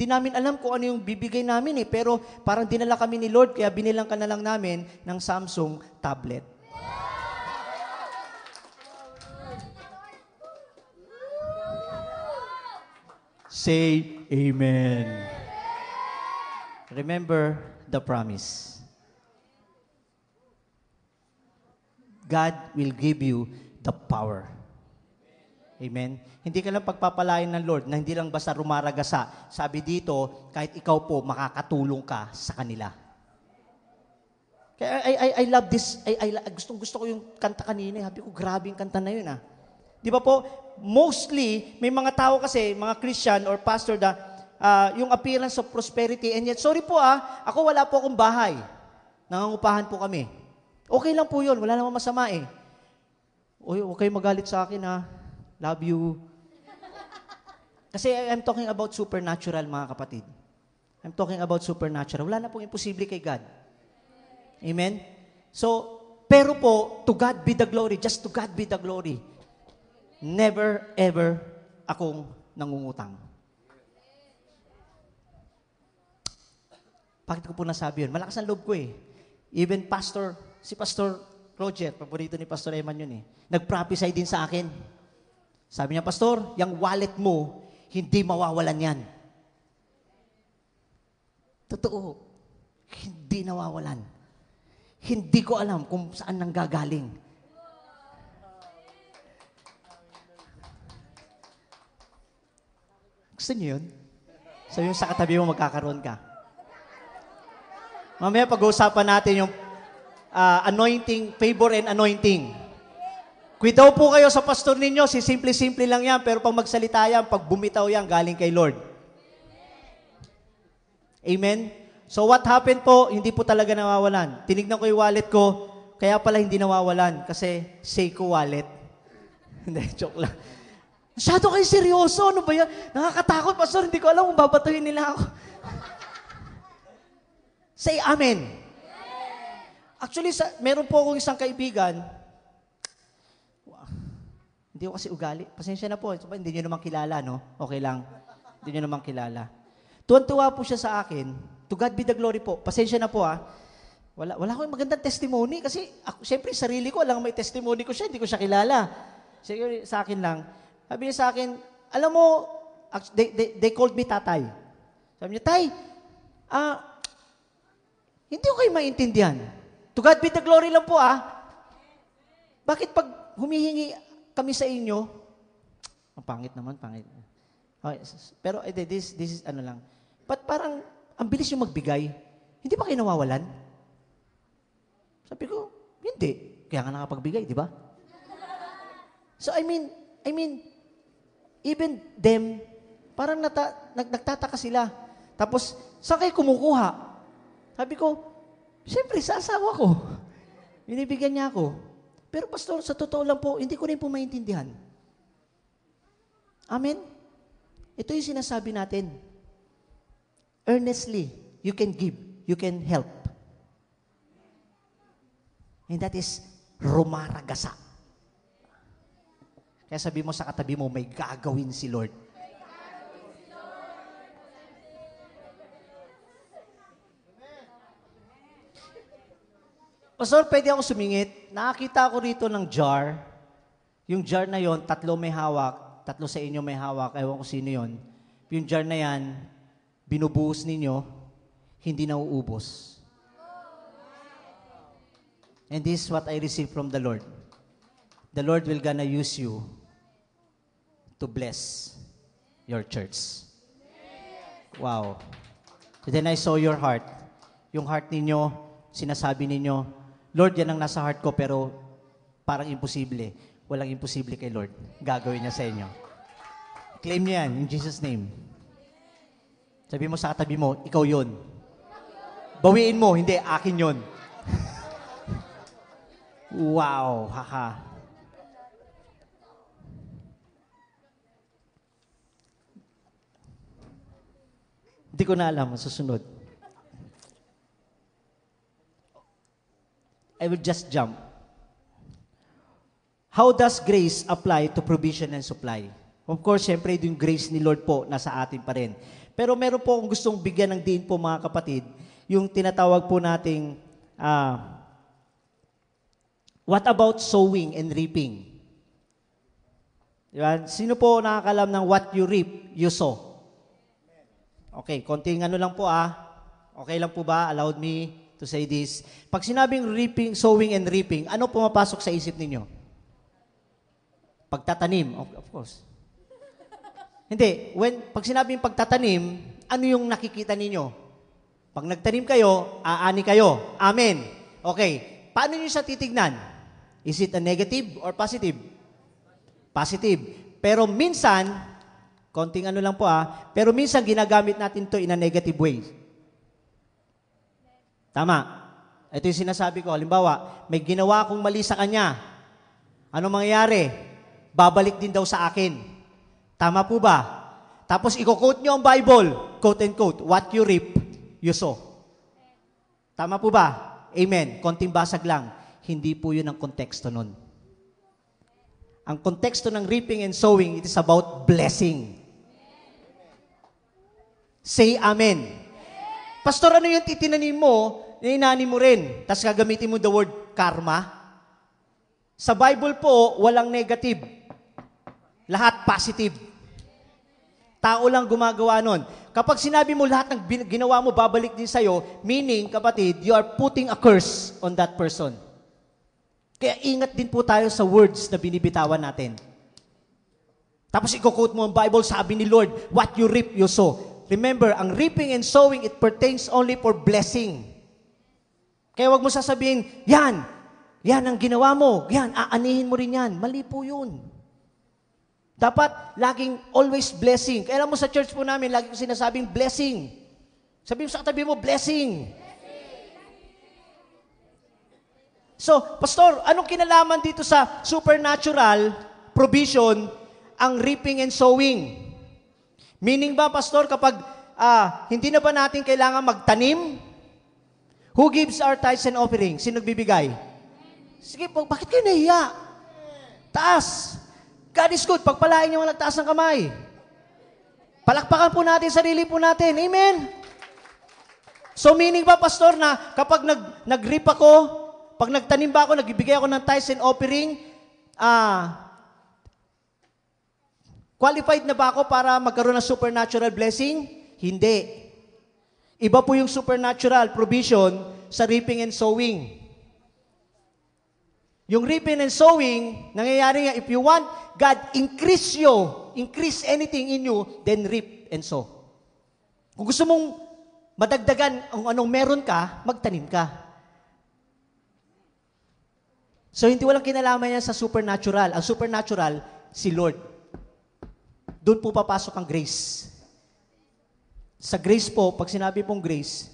namin alam kung ano yung bibigay namin pero parang dinala kami ni Lord, kaya binilang ka na lang namin ng Samsung tablet. Say Amen. Remember the promise. God will give you the power. Amen? Hindi ka lang pagpapalain ng Lord na hindi lang basta rumaragasa. Sabi dito, kahit ikaw po, makakatulong ka sa kanila. Kaya I love this. Gusto ko yung kanta kanina. Sabi ko, grabe yung kanta na yun. Di ba po? Mostly, may mga tao kasi, mga Christian or pastor na yung appearance of prosperity. And yet, sorry po ako wala po akong bahay. Nangangupahan po kami. Okay lang po yun. Wala namang masama eh. Huwag kayo magalit sa akin Love you. Kasi I'm talking about supernatural, mga kapatid. I'm talking about supernatural. Wala na pong imposible kay God. Amen? So, pero po, to God be the glory. Just to God be the glory. Never, ever akong nangungutang. Bakit ko po nasabi yun? Malakas ang loob ko eh. Even si Pastor Roger, paborito ni Pastor Eman yun nag-prophesy din sa akin. Sabi niya, Pastor, yung wallet mo, hindi mawawalan yan. Totoo. Hindi nawawalan. Hindi ko alam kung saan nanggagaling. Gusto niyo yun? So yung sa katabi mo, magkakaroon ka. Mamaya pag-uusapan natin yung anointing, favor and anointing. Kwitaw po kayo sa pastor ninyo, simple-simple lang yan, pero pag magsalita yan, pag bumitaw yan, galing kay Lord. Amen? So what happened po, hindi po talaga nawawalan. Tinignan ko yung wallet ko, kaya pala hindi nawawalan, kasi Seiko wallet. Hindi, joke lang. Masyado kayo seryoso, ano ba yan? Nakakatakot, pastor, hindi ko alam kung babatuhin nila ako. Say amen. Actually, meron po akong isang kaibigan. Hindi ko kasi ugali. Pasensya na po. Hindi nyo naman kilala, no? Okay lang. Hindi nyo naman kilala. Tuwan-tuwa po siya sa akin. To God be the glory po. Pasensya na po, Wala akong magandang testimony kasi siyempre, sarili ko, alam may testimony ko siya, hindi ko siya kilala. Siguro sa akin lang. Sabi niya sa akin, alam mo, they called me tatay. Sabi niya, Tay, hindi ko kayo maintindihan. To God be the glory lang po, Bakit pag humihingi kami sa inyo, ang pangit naman, pangit. Okay, pero this is ano lang. But parang ang bilis yung magbigay. Hindi ba kayo nawawalan? Sabi ko, hindi. Kaya nga nakapagbigay, di ba? So, I mean, even them, parang nagtataka sila. Tapos, saan kayo kumukuha? Sabi ko, siyempre, sa asawa ko. Binibigyan niya ako. Pero pastor, sa totoo lang po, hindi ko rin po maintindihan. Amen? Ito yung sinasabi natin. Earnestly, you can give, you can help. And that is rumaragasa. Kaya sabi mo sa katabi mo, may gagawin si Lord. Pastor, pwede ako sumingit. Nakakita ako rito ng jar. Yung jar na yon, 3 may hawak, 3 sa inyo may hawak, ewan ko sino yon. Yung jar na yan, binubuhos ninyo, hindi nauubos. And this is what I received from the Lord. The Lord will gonna use you to bless your church. Wow. So then I saw your heart. Yung heart ninyo, sinasabi ninyo, Lord, yan ang nasa heart ko, pero parang imposible. Walang imposible kay Lord. Gagawin niya sa inyo. Claim niya yan, in Jesus' name. Sabi mo sa katabi mo, ikaw yun. Bawiin mo, hindi, akin yun. Wow, haha. Hindi ko na alam, susunod. I will just jump. How does grace apply to provision and supply? Of course, syempre, yung grace ni Lord po, nasa atin pa rin. Pero meron po akong gustong bigyan ng diin po, mga kapatid, yung tinatawag po nating, what about sowing and reaping? Diba? Sino po nakakalam ng what you reap, you sow? Okay, konting ano lang po Okay lang po ba? Allowed me to say this. Pag sinabing reaping, sowing and reaping, ano pumapasok sa isip ninyo? Pagtatanim, of course. Hindi, pag sinabing pagtatanim, ano yung nakikita ninyo? Pag nagtanim kayo, aani kayo. Amen. Okay, paano nyo siya titignan? Is it a negative or positive? Positive. Pero minsan, konting ano lang po pero minsan ginagamit natin to in a negative way. Tama. Ito yung sinasabi ko. Halimbawa, may ginawa akong mali sa kanya. Ano mangyayari? Babalik din daw sa akin. Tama po ba? Tapos i-quote nyo ang Bible, quote and quote, what you reap, you sow. Tama po ba? Amen. Konting basag lang. Hindi po yun ang konteksto nun. Ang konteksto ng reaping and sowing, it is about blessing. Say amen. Pastor, ano yung titinanim mo, inaani mo rin, tapos gagamitin mo the word karma? Sa Bible po, walang negative. Lahat positive. Tao lang gumagawa nun. Kapag sinabi mo lahat ng ginawa mo, babalik din sa'yo, meaning, kapatid, you are putting a curse on that person. Kaya ingat din po tayo sa words na binibitawan natin. Tapos i-quote mo ang Bible, sabi ni Lord, what you reap, you sow. Remember, ang reaping and sowing, it pertains only for blessing. Kaya wag mo sasabihin, yan ang ginawa mo, yan, aanihin mo rin yan. Mali po yun. Dapat, laging always blessing. Kaya alam mo sa church po namin, lagi ko sinasabing blessing. Sabi mo sa katabi mo, blessing. So, Pastor, anong kinalaman dito sa supernatural provision, ang reaping and sowing? Meaning ba, Pastor, kapag hindi na ba natin kailangan magtanim? Who gives our tithes and offerings? Sino nagbibigay? Sige, bakit kayo nahiya? Taas. God is good. Pagpalain niyo walang taas ng kamay. Palakpakan po natin sarili po natin. Amen? So meaning ba, Pastor, na kapag nag-reap ako, pag nagtanim ba ako, nagbibigay ako ng tithes and offering, qualified na ba ako para magkaroon ng supernatural blessing? Hindi. Iba po yung supernatural provision sa reaping and sowing. Yung reaping and sowing, nangyayari nga, if you want God increase anything in you, then reap and sow. Kung gusto mong madagdagan kung anong meron ka, magtanim ka. So, hindi walang kinalaman yan sa supernatural. Ang supernatural, si Lord. Doon po papasok ang grace. Sa grace po, pag sinabi pong grace,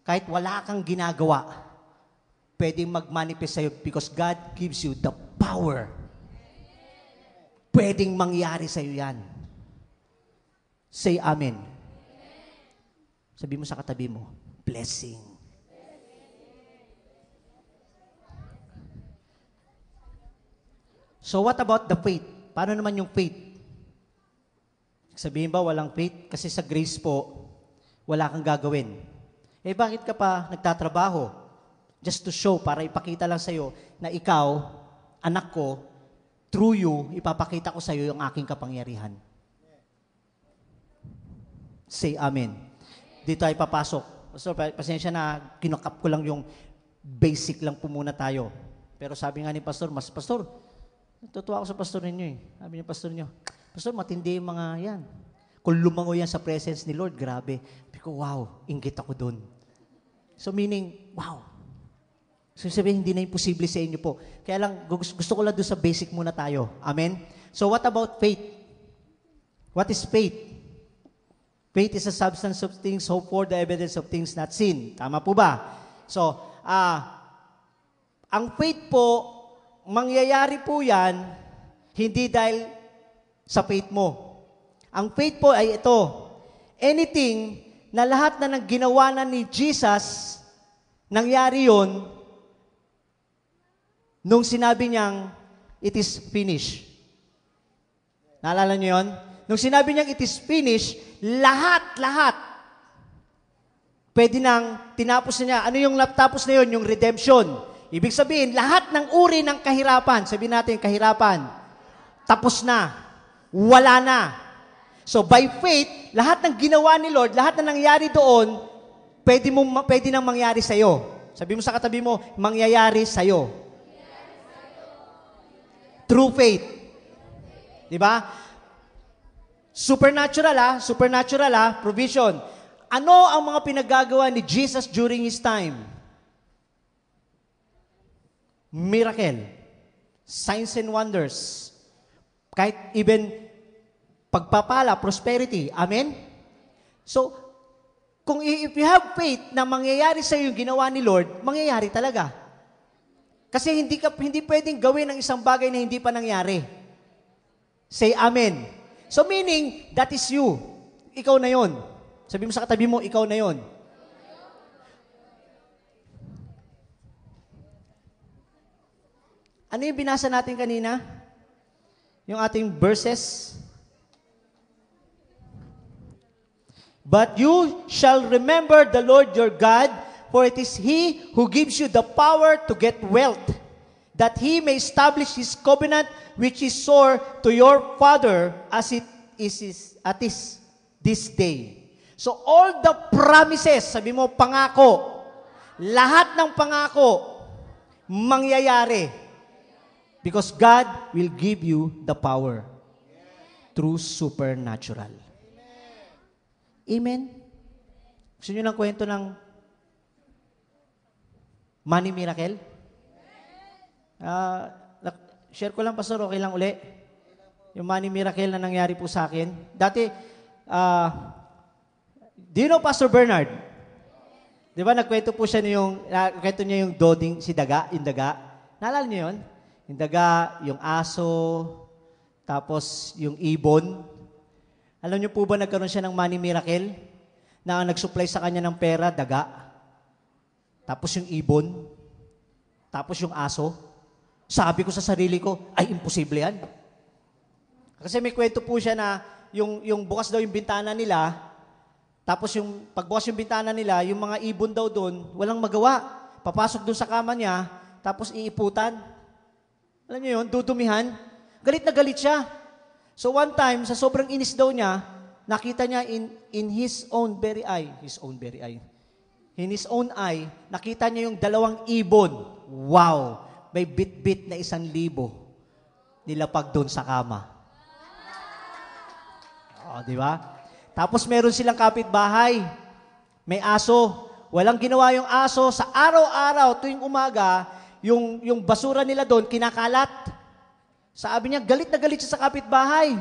kahit wala kang ginagawa, pwedeng mag-manifest sa'yo because God gives you the power. Pwedeng mangyari sa'yo yan. Say amen. Sabi mo sa katabi mo, blessing. So what about the faith? Paano naman yung faith? Sabihin ba walang faith? Kasi sa grace po, wala kang gagawin. Eh bakit ka pa nagtatrabaho? Just to show, para ipakita lang sa'yo na ikaw, anak ko, through you, ipapakita ko sa'yo yung aking kapangyarihan. Say amen. Dito ay papasok. So, pasensya na, kinukap ko lang yung basic lang po muna tayo. Pero sabi nga ni Pastor, Pastor, natutuwa ako sa pastor ninyo eh. Sabi niya, pastor niyo, Pastor, matindi yung mga yan. Kung lumango yan sa presence ni Lord, grabe. Sabi ko, wow, inggit ako dun. So meaning, wow. So sabihin, hindi na imposible sa inyo po. Kaya lang, gusto ko lang doon sa basic muna tayo. Amen? So what about faith? What is faith? Faith is a substance of things hoped for, the evidence of things not seen. Tama po ba? So, ang faith po, mangyayari po yan, hindi dahil sa faith mo. Ang faith po ay ito, anything na lahat na nang ginawa na ni Jesus, nangyari yon nung sinabi niyang, it is finished. Naalala niyo yon? Nung sinabi niyang, it is finished, lahat, pwede nang tinapos na niya. Ano yung tapos na yon? Yung redemption. Ibig sabihin, lahat ng uri ng kahirapan, sabihin natin kahirapan, tapos na, wala na. So by faith, lahat ng ginawa ni Lord, lahat na nangyari doon, pwede nang mangyari sa'yo. Sabi mo sa katabi mo, mangyayari sa'yo. True faith. Diba? Supernatural provision. Ano ang mga pinagagawa ni Jesus during His time? Miracle, signs and wonders, kahit even pagpapala, prosperity. Amen? So, if you have faith na mangyayari sa iyo yung ginawa ni Lord, mangyayari talaga. Kasi hindi pwedeng gawin ang isang bagay na hindi pa nangyari. Say amen. So meaning, that is you. Ikaw na yon. Sabi mo sa katabi mo, ikaw na yon. Ano yung binasa natin kanina? Yung ating verses. But you shall remember the Lord your God, for it is He who gives you the power to get wealth, that He may establish His covenant, which is sure to your father, as it is at this day. So all the promises, sabi mo, pangako, lahat ng pangako, mangyayari. Because God will give you the power through supernatural. Amen? Gusto nyo lang kwento ng money miracle? Share ko lang, Pastor, okay lang uli. Yung money miracle na nangyari po sa akin. Dati, do you know Pastor Bernard? Di ba, nagkwento po siya kwento niya yung doding, yung daga. Naalala niyo yun? Yung daga, yung aso, tapos yung ibon. Alam niyo po ba nagkaroon siya ng money miracle? Na ang nag-supply sa kanya ng pera, daga. Tapos yung ibon. Tapos yung aso. Sabi ko sa sarili ko, ay, imposible yan. Kasi may kwento po siya na yung bukas daw yung bintana nila, tapos yung pagbukas yung bintana nila, yung mga ibon daw doon, walang magawa. Papasok doon sa kama niya, tapos iiputan. Alam niyo yun, dudumihan. Galit na galit siya. So one time, sa sobrang inis daw niya, nakita niya in his own very eye, in his own eye, nakita niya yung 2 ibon. Wow! May bit-bit na 1,000 nilapag doon sa kama. O, di ba? Tapos meron silang kapitbahay. May aso. Walang ginawa yung aso. Sa araw-araw, tuwing umaga, yung basura nila doon, kinakalat. Sabi niya, galit na galit siya sa kapitbahay.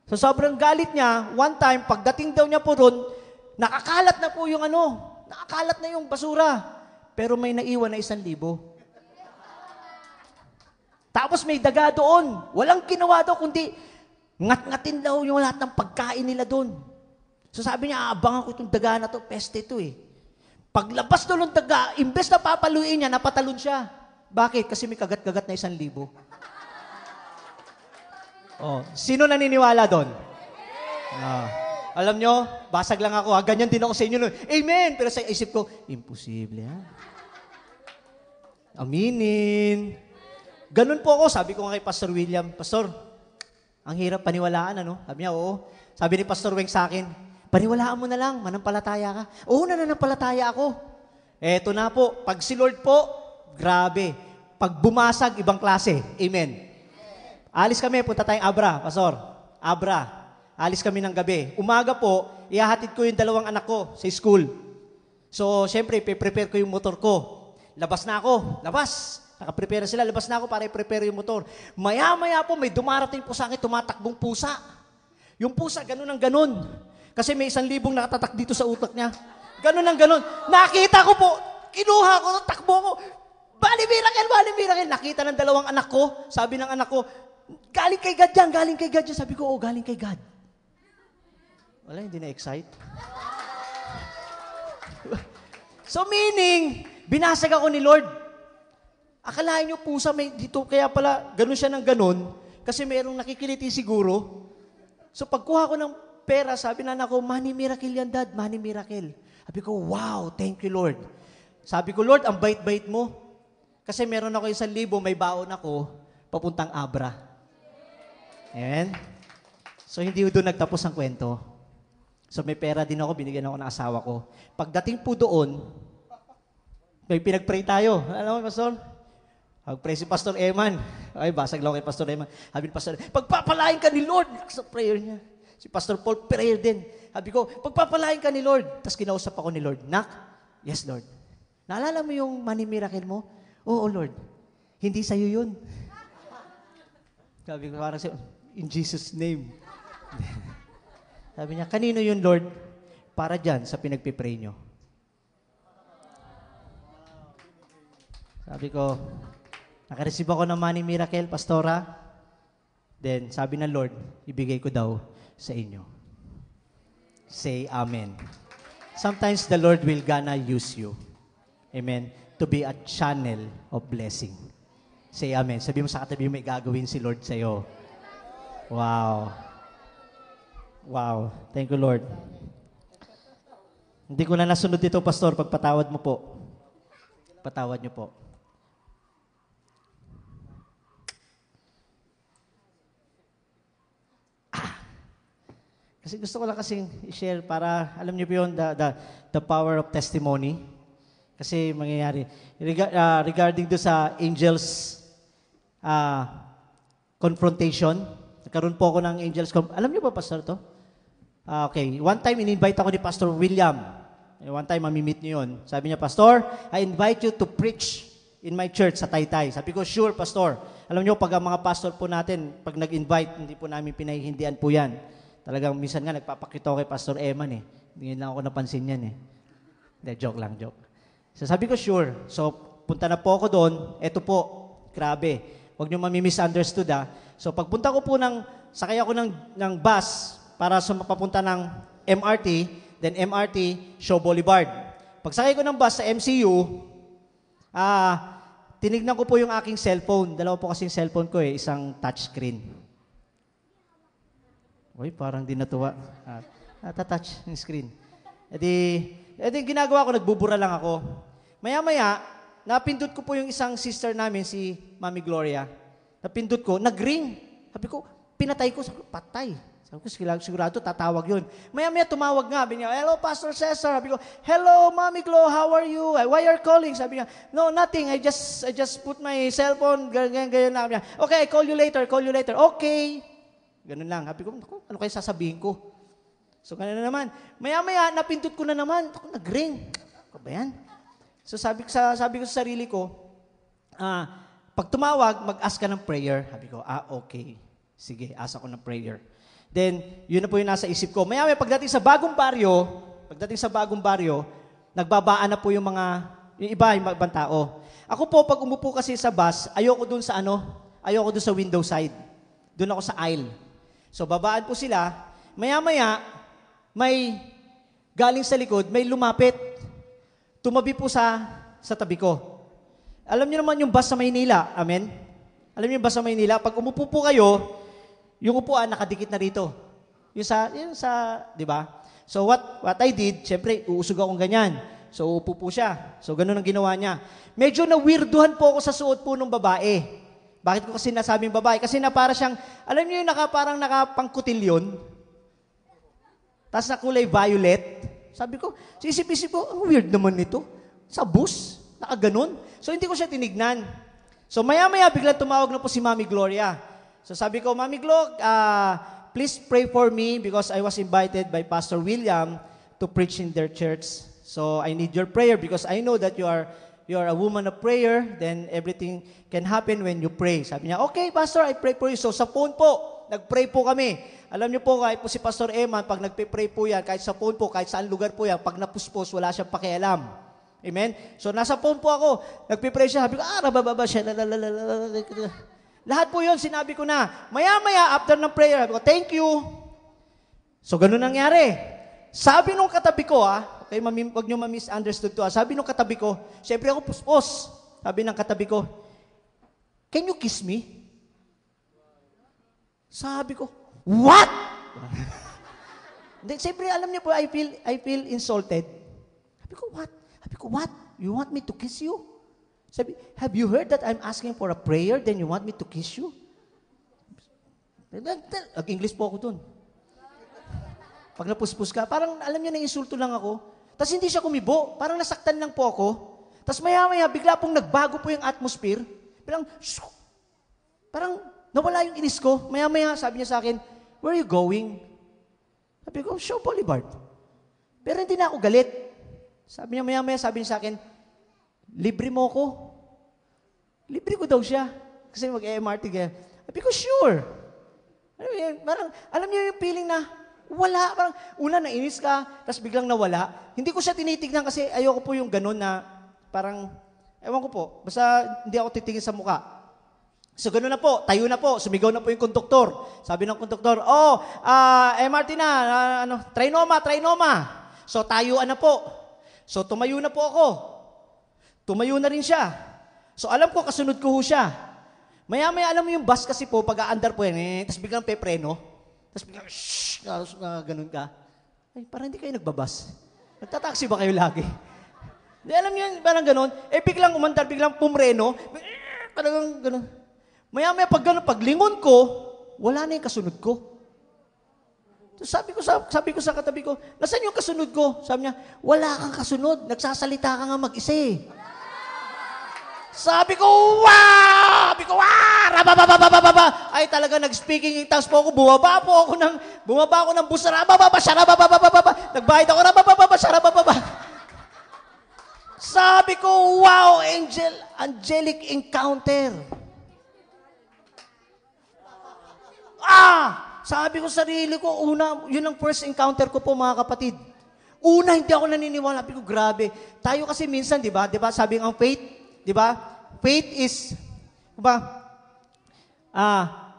So sobrang galit niya, one time, pagdating daw niya po doon, nakakalat na po yung nakakalat na yung basura. Pero may naiwan na 1,000. Tapos may daga doon. Walang ginawa daw, kundi ngat-ngatin daw yung lahat ng pagkain nila doon. So sabi niya, aabangan ko itong daga na to, peste ito eh. Paglabas doon ng daga, imbes na papaluin niya, napatalon siya. Bakit? Kasi may kagat-kagat na 1,000. Oh, sino naniniwala doon? Alam nyo, basag lang ako. Ganyan din ako sa inyo. Amen! Pero sa isip ko, imposible ha? Aminin. Ganun po ako. Sabi ko nga kay Pastor William, Pastor, ang hirap paniwalaan, Sabi niya, oo. Sabi ni Pastor Weng sa akin, paniwalaan mo na lang, manampalataya ka. Oo, nananampalataya ako. Eto na po, pag si Lord po, grabe. Pag bumasag, ibang klase. Amen. Alis kami, punta tayong Abra, Pastor. Abra. Alis kami ng gabi. Umaga po, ihahatid ko yung 2 anak ko sa school. So, syempre, prepare ko yung motor ko. Labas na ako. Labas. Nakaprepare sila. Labas na ako para i-prepare yung motor. Maya-maya po, may dumarating po sa akin, tumatakbong pusa. Yung pusa, ganun ang ganun. Kasi may 1,000 nakatatak dito sa utak niya. Ganun ang ganun. Nakita ko po, kinuha ko, takbo ko. Bali miracle. Nakita ng 2 anak ko. Sabi ng anak ko, galing kay God yan. Sabi ko, galing kay God. Wala, hindi na-excite. So meaning, binasag ako ni Lord. Akalain niyo pusa may dito, kaya pala ganun siya ng ganun, kasi mayroong nakikiliti siguro. So pagkuha ko ng pera, sabi na anak ko, money miracle yan, Dad, money miracle. Sabi ko, wow, thank you, Lord. Sabi ko, Lord, ang bait-bait mo. Kasi meron ako 1,000, may baon ako, papuntang Abra. Amen? So hindi doon nagtapos ang kwento. So may pera din ako, binigyan ako ng asawa ko. Pagdating po doon, may pinag-pray tayo. Alam mo, Pastor? Pag-pray si Pastor Eman. Ay, basag lang kay Pastor Eman. Sabi ni Pastor, pagpapalain ka ni Lord. Sa prayer niya. Si Pastor Paul, prayer din. Sabi ko, pagpapalain ka ni Lord. Tapos kinausap ako ni Lord. Nak, yes, Lord. Naalala mo yung money miracle mo? Oo, Lord. Hindi sa'yo yun. Sabi ko, parang siya, in Jesus' name. Sabi niya, kanino yun, Lord? Para dyan sa pinagpipray nyo. Sabi ko, nakareceive ako ng money miracle, Pastora. Then, sabi ng Lord, ibigay ko daw sa inyo. Say amen. Sometimes the Lord will gonna use you. Amen. To be a channel of blessing. Say amen. Sabi mo sa katabi mo, may gagawin si Lord sa'yo. Wow. Wow. Thank you, Lord. Hindi ko na nasunod dito, Pastor. Pagpatawad mo po. Patawad niyo po. Kasi gusto ko lang kasing i-share para, alam niyo po yun, the power of testimony. Kasi mangyayari. Regarding do sa angels confrontation, nagkaroon po ako ng angels alam niyo ba, Pastor, to? Okay. One time, in-invite ako ni Pastor William. One time, mamimit niyo yun. Sabi niya, Pastor, I invite you to preach in my church sa Taytay. Sabi ko, sure, Pastor. Alam niyo, pag ang mga pastor po natin, pag nag-invite, hindi po namin pinahihindian po yan. Talagang minsan nga, nagpapakita ko kay Pastor Eman eh. Hindi lang ako napansin yan eh. Hindi, joke lang, joke. So sabi ko, sure. So, punta na po ako doon. Eto po, grabe. Huwag niyo mami-misunderstood ha. So, pagpunta ko po sakay ako ng bus para papunta ng MRT, then MRT, Shaw Boulevard. Pagsakay ko ng bus sa MCU, tinignan ko po yung aking cellphone. Dalawa po kasi yung cellphone ko eh, isang touchscreen. Uy, parang di natuwa. Touch yung screen. E di ginagawa ko, nagbubura lang ako. Maya-maya, napindot ko po yung isang sister namin, si Mami Gloria. Napindot ko, nag-ring. Sabi ko, pinatay ko. Sabi ko, patay. Sabi ko, sigurado, tatawag yun. Maya-maya, tumawag nga. Sabi niya, hello, Pastor Cesar. Sabi ko, hello, Mami Glo, how are you? Why are you calling? Sabi niya, no, nothing. I just put my cellphone, ganyan lang. Okay, call you later. Okay. Ganun lang. Sabi ko, ano kayo sasabihin ko? So, ganun na naman. Maya-maya, napindot ko na naman. Ako, nag-ring. Ano ba yan? So, sabi ko sa sarili ko, pag tumawag, mag-ask ka ng prayer. Sabi ko, okay. Sige, ask ako ng prayer. Then, yun na po yung nasa isip ko. Maya-maya, pagdating sa bagong baryo, nagbabaan na po yung ibang tao. Ako po, pag umupo kasi sa bus, ayoko dun sa window side. Dun ako sa aisle. So, babaan po sila. Maya-maya, may galing sa likod, may lumapit. Tumabi po sa tabi ko. Alam niyo naman yung bus sa Maynila. Amen? Alam niyo yung bus sa Maynila? Pag umupo po kayo, yung upuan nakadikit na rito. Yung sa, di ba? So, what I did, syempre, uusog akong ganyan. So, upo po siya. So, ganun ang ginawa niya. Medyo na-weirduhan po ako sa suot po ng babae. Bakit ko kasi nasabing babae? Kasi na para siyang, alam niyo yung parang nakapangkutilyon? Tapos na kulay violet. Sabi ko, isip-isip ko, ang weird naman nito. Sa bus, nakaganon. So, hindi ko siya tinignan. So, maya-maya, biglang tumawag na po si Mami Gloria. So, sabi ko, Mami Glo, please pray for me because I was invited by Pastor William to preach in their church. So, I need your prayer because I know that you are a woman of prayer, then everything can happen when you pray. Sabi niya, okay, Pastor, I pray for you. So, sa phone po, nag-pray po kami. Alam niyo po, kahit po si Pastor Eman, pag nagpe-pray po yan, kahit sa phone po, kahit saan lugar po yan, pag napuspos, wala siyang pakialam. Amen? So, nasa phone po ako, nagpe-pray siya, sabi ko, rabababa siya, lahat po yun, sinabi ko na. Maya-maya, after ng prayer, sabi ko, thank you. So, ganun nangyari. Sabi nung katabi ko, okay, wag niyo ma-misunderstood to, sabi nung katabi ko, siyempre ako puspos. Sabi ng katabi ko, can you kiss me? Sabi ko, what? Siyempre, alam niyo po, I feel insulted. Sabi ko, what? You want me to kiss you? Sabi, have you heard that I'm asking for a prayer, then you want me to kiss you? English po ako dun. Pag napuspos ka, parang alam niyo na insulto lang ako. Tapos hindi siya kumibo. Parang nasaktan lang po ako. Tapos maya-maya, bigla pong nagbago po yung atmosphere. Parang nawala yung inis ko. Maya-maya, sabi niya sa akin, where are you going? Sabi ko, Shaw Boulevard. Pero hindi na ako galit. Sabi niya, maya-maya, sabi niya sa akin, libre mo ko. Libre ko daw siya. Kasi mag-MRT kaya. Sabi ko, sure. Alam niyo yung feeling na, wala. Parang, una, nainis ka, tapos biglang nawala. Hindi ko siya tinitignan kasi ayoko po yung ganun na, parang, ewan ko po, basta hindi ako titingin sa muka. So, gano'n na po, tayo na po, sumigaw na po yung konduktor. Sabi ng konduktor, MRT na, Trinoma. So, tayuan na po. So, tumayo na po ako. Tumayo na rin siya. So, alam ko, kasunod ko ho siya. Maya-maya, alam mo yung bus kasi po, pag-aandar po yan, tapos biglang pepreno. Tapos biglang, ganun ka. Ay, parang hindi kayo nagbabas. Nagtataksi ba kayo lagi? Di, alam niyo, parang ganun. Biglang umandar, biglang pumreno. Parang ganun. Maya-maya, pag lingon ko, wala na yung kasunod ko. So, sabi ko sa katabi ko, nasaan yung kasunod ko? Sabi niya, wala kang kasunod. Nagsasalita ka nga mag-isa eh. Sabi ko, wow! Sabi ko, rababababababa! Ay, talaga nag-speaking in tongues po ako. Bumaba ako ng bus, rabababa, rabababababa! Nagbayad ako, rabababa, rabababa! Sabi ko, wow! Angelic encounter. Sabi ko sa sarili ko, yun ang first encounter ko po, mga kapatid. Una, hindi ako naniniwala. Sabi ko, grabe. Tayo kasi minsan, di ba? Sabi ang faith, di ba? Faith is, di ba?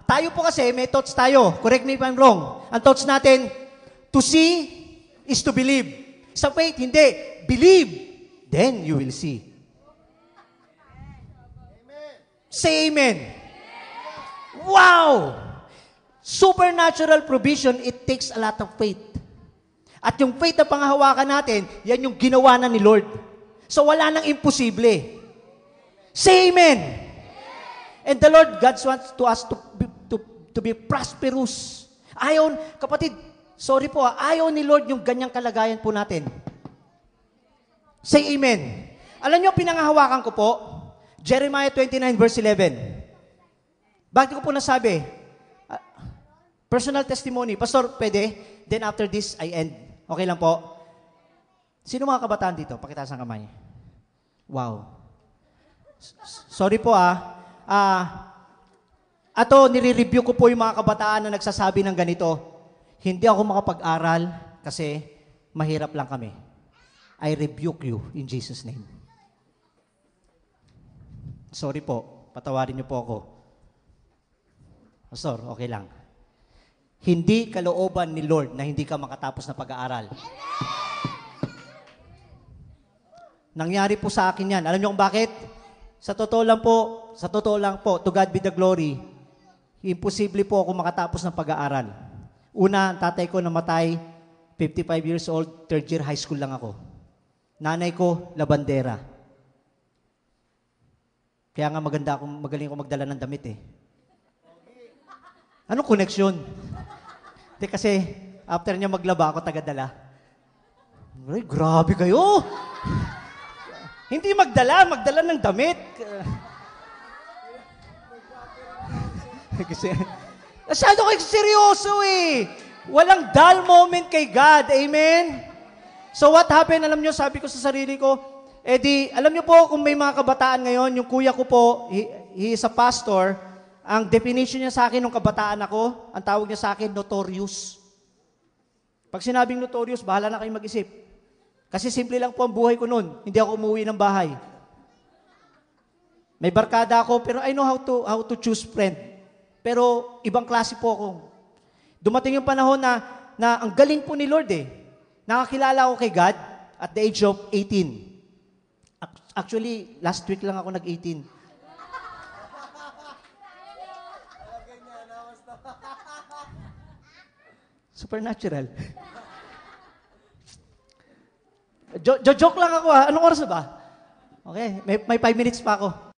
Tayo po kasi, may thoughts tayo. Correct me if I'm wrong. Ang thoughts natin, to see is to believe. Sa faith, hindi. Believe, then you will see. Amen. Say amen. Wow! Supernatural provision, it takes a lot of faith. At yung faith na panghahawakan natin, yan yung ginawa na ni Lord. So wala nang imposible. Say amen. And the Lord God wants us to be prosperous. Kapatid, sorry po, ayaw ni Lord yung ganyang kalagayan po natin. Say amen. Alam niyo, pinanghahawakan ko po, Jeremiah 29 verse 11. Bakit ko po nasabi? Personal testimony. Pastor, pwede? then after this, I end. Okay lang po? Sino mga kabataan dito? Pakitaas ang kamay. Wow. Sorry po Ato, nire-review ko po yung mga kabataan na nagsasabi ng ganito. Hindi ako makapag-aral kasi mahirap lang kami. I rebuke you in Jesus' name. Sorry po. Patawarin niyo po ako. Pastor, okay lang. Hindi kalooban ni Lord na hindi ka makatapos na pag-aaral. Nangyari po sa akin yan. Alam niyo kung bakit? Sa totoo lang po, to God be the glory, imposible po ako makatapos ng pag-aaral. Una, tatay ko namatay, 55 years old, third year high school lang ako. Nanay ko, labandera. Kaya nga magaling ako magdala ng damit eh. Anong koneksyon? Kasi after niya maglaba, ako tagadala. Ay, grabe kayo! Hindi magdala ng damit. Kasi, masyado kayo seryoso eh. Walang dull moment kay God. Amen? So what happened, alam nyo, sabi ko sa sarili ko, alam nyo po kung may mga kabataan ngayon, yung kuya ko po, he is a pastor, ang definition niya sa akin nung kabataan ako, ang tawag niya sa akin, notorious. Pag sinabing notorious, bahala na kayo mag-isip. Kasi simple lang po ang buhay ko noon. Hindi ako umuwi ng bahay. May barkada ako, pero I know how to choose friend. Pero ibang klase po ako. Dumating yung panahon na ang galing po ni Lord eh. Nakakilala ako kay God at the age of 18. Actually, last week lang ako nag-18. Supernatural. Joke lang ako Anong oras na ba? Okay, may 5 minutes pa ako.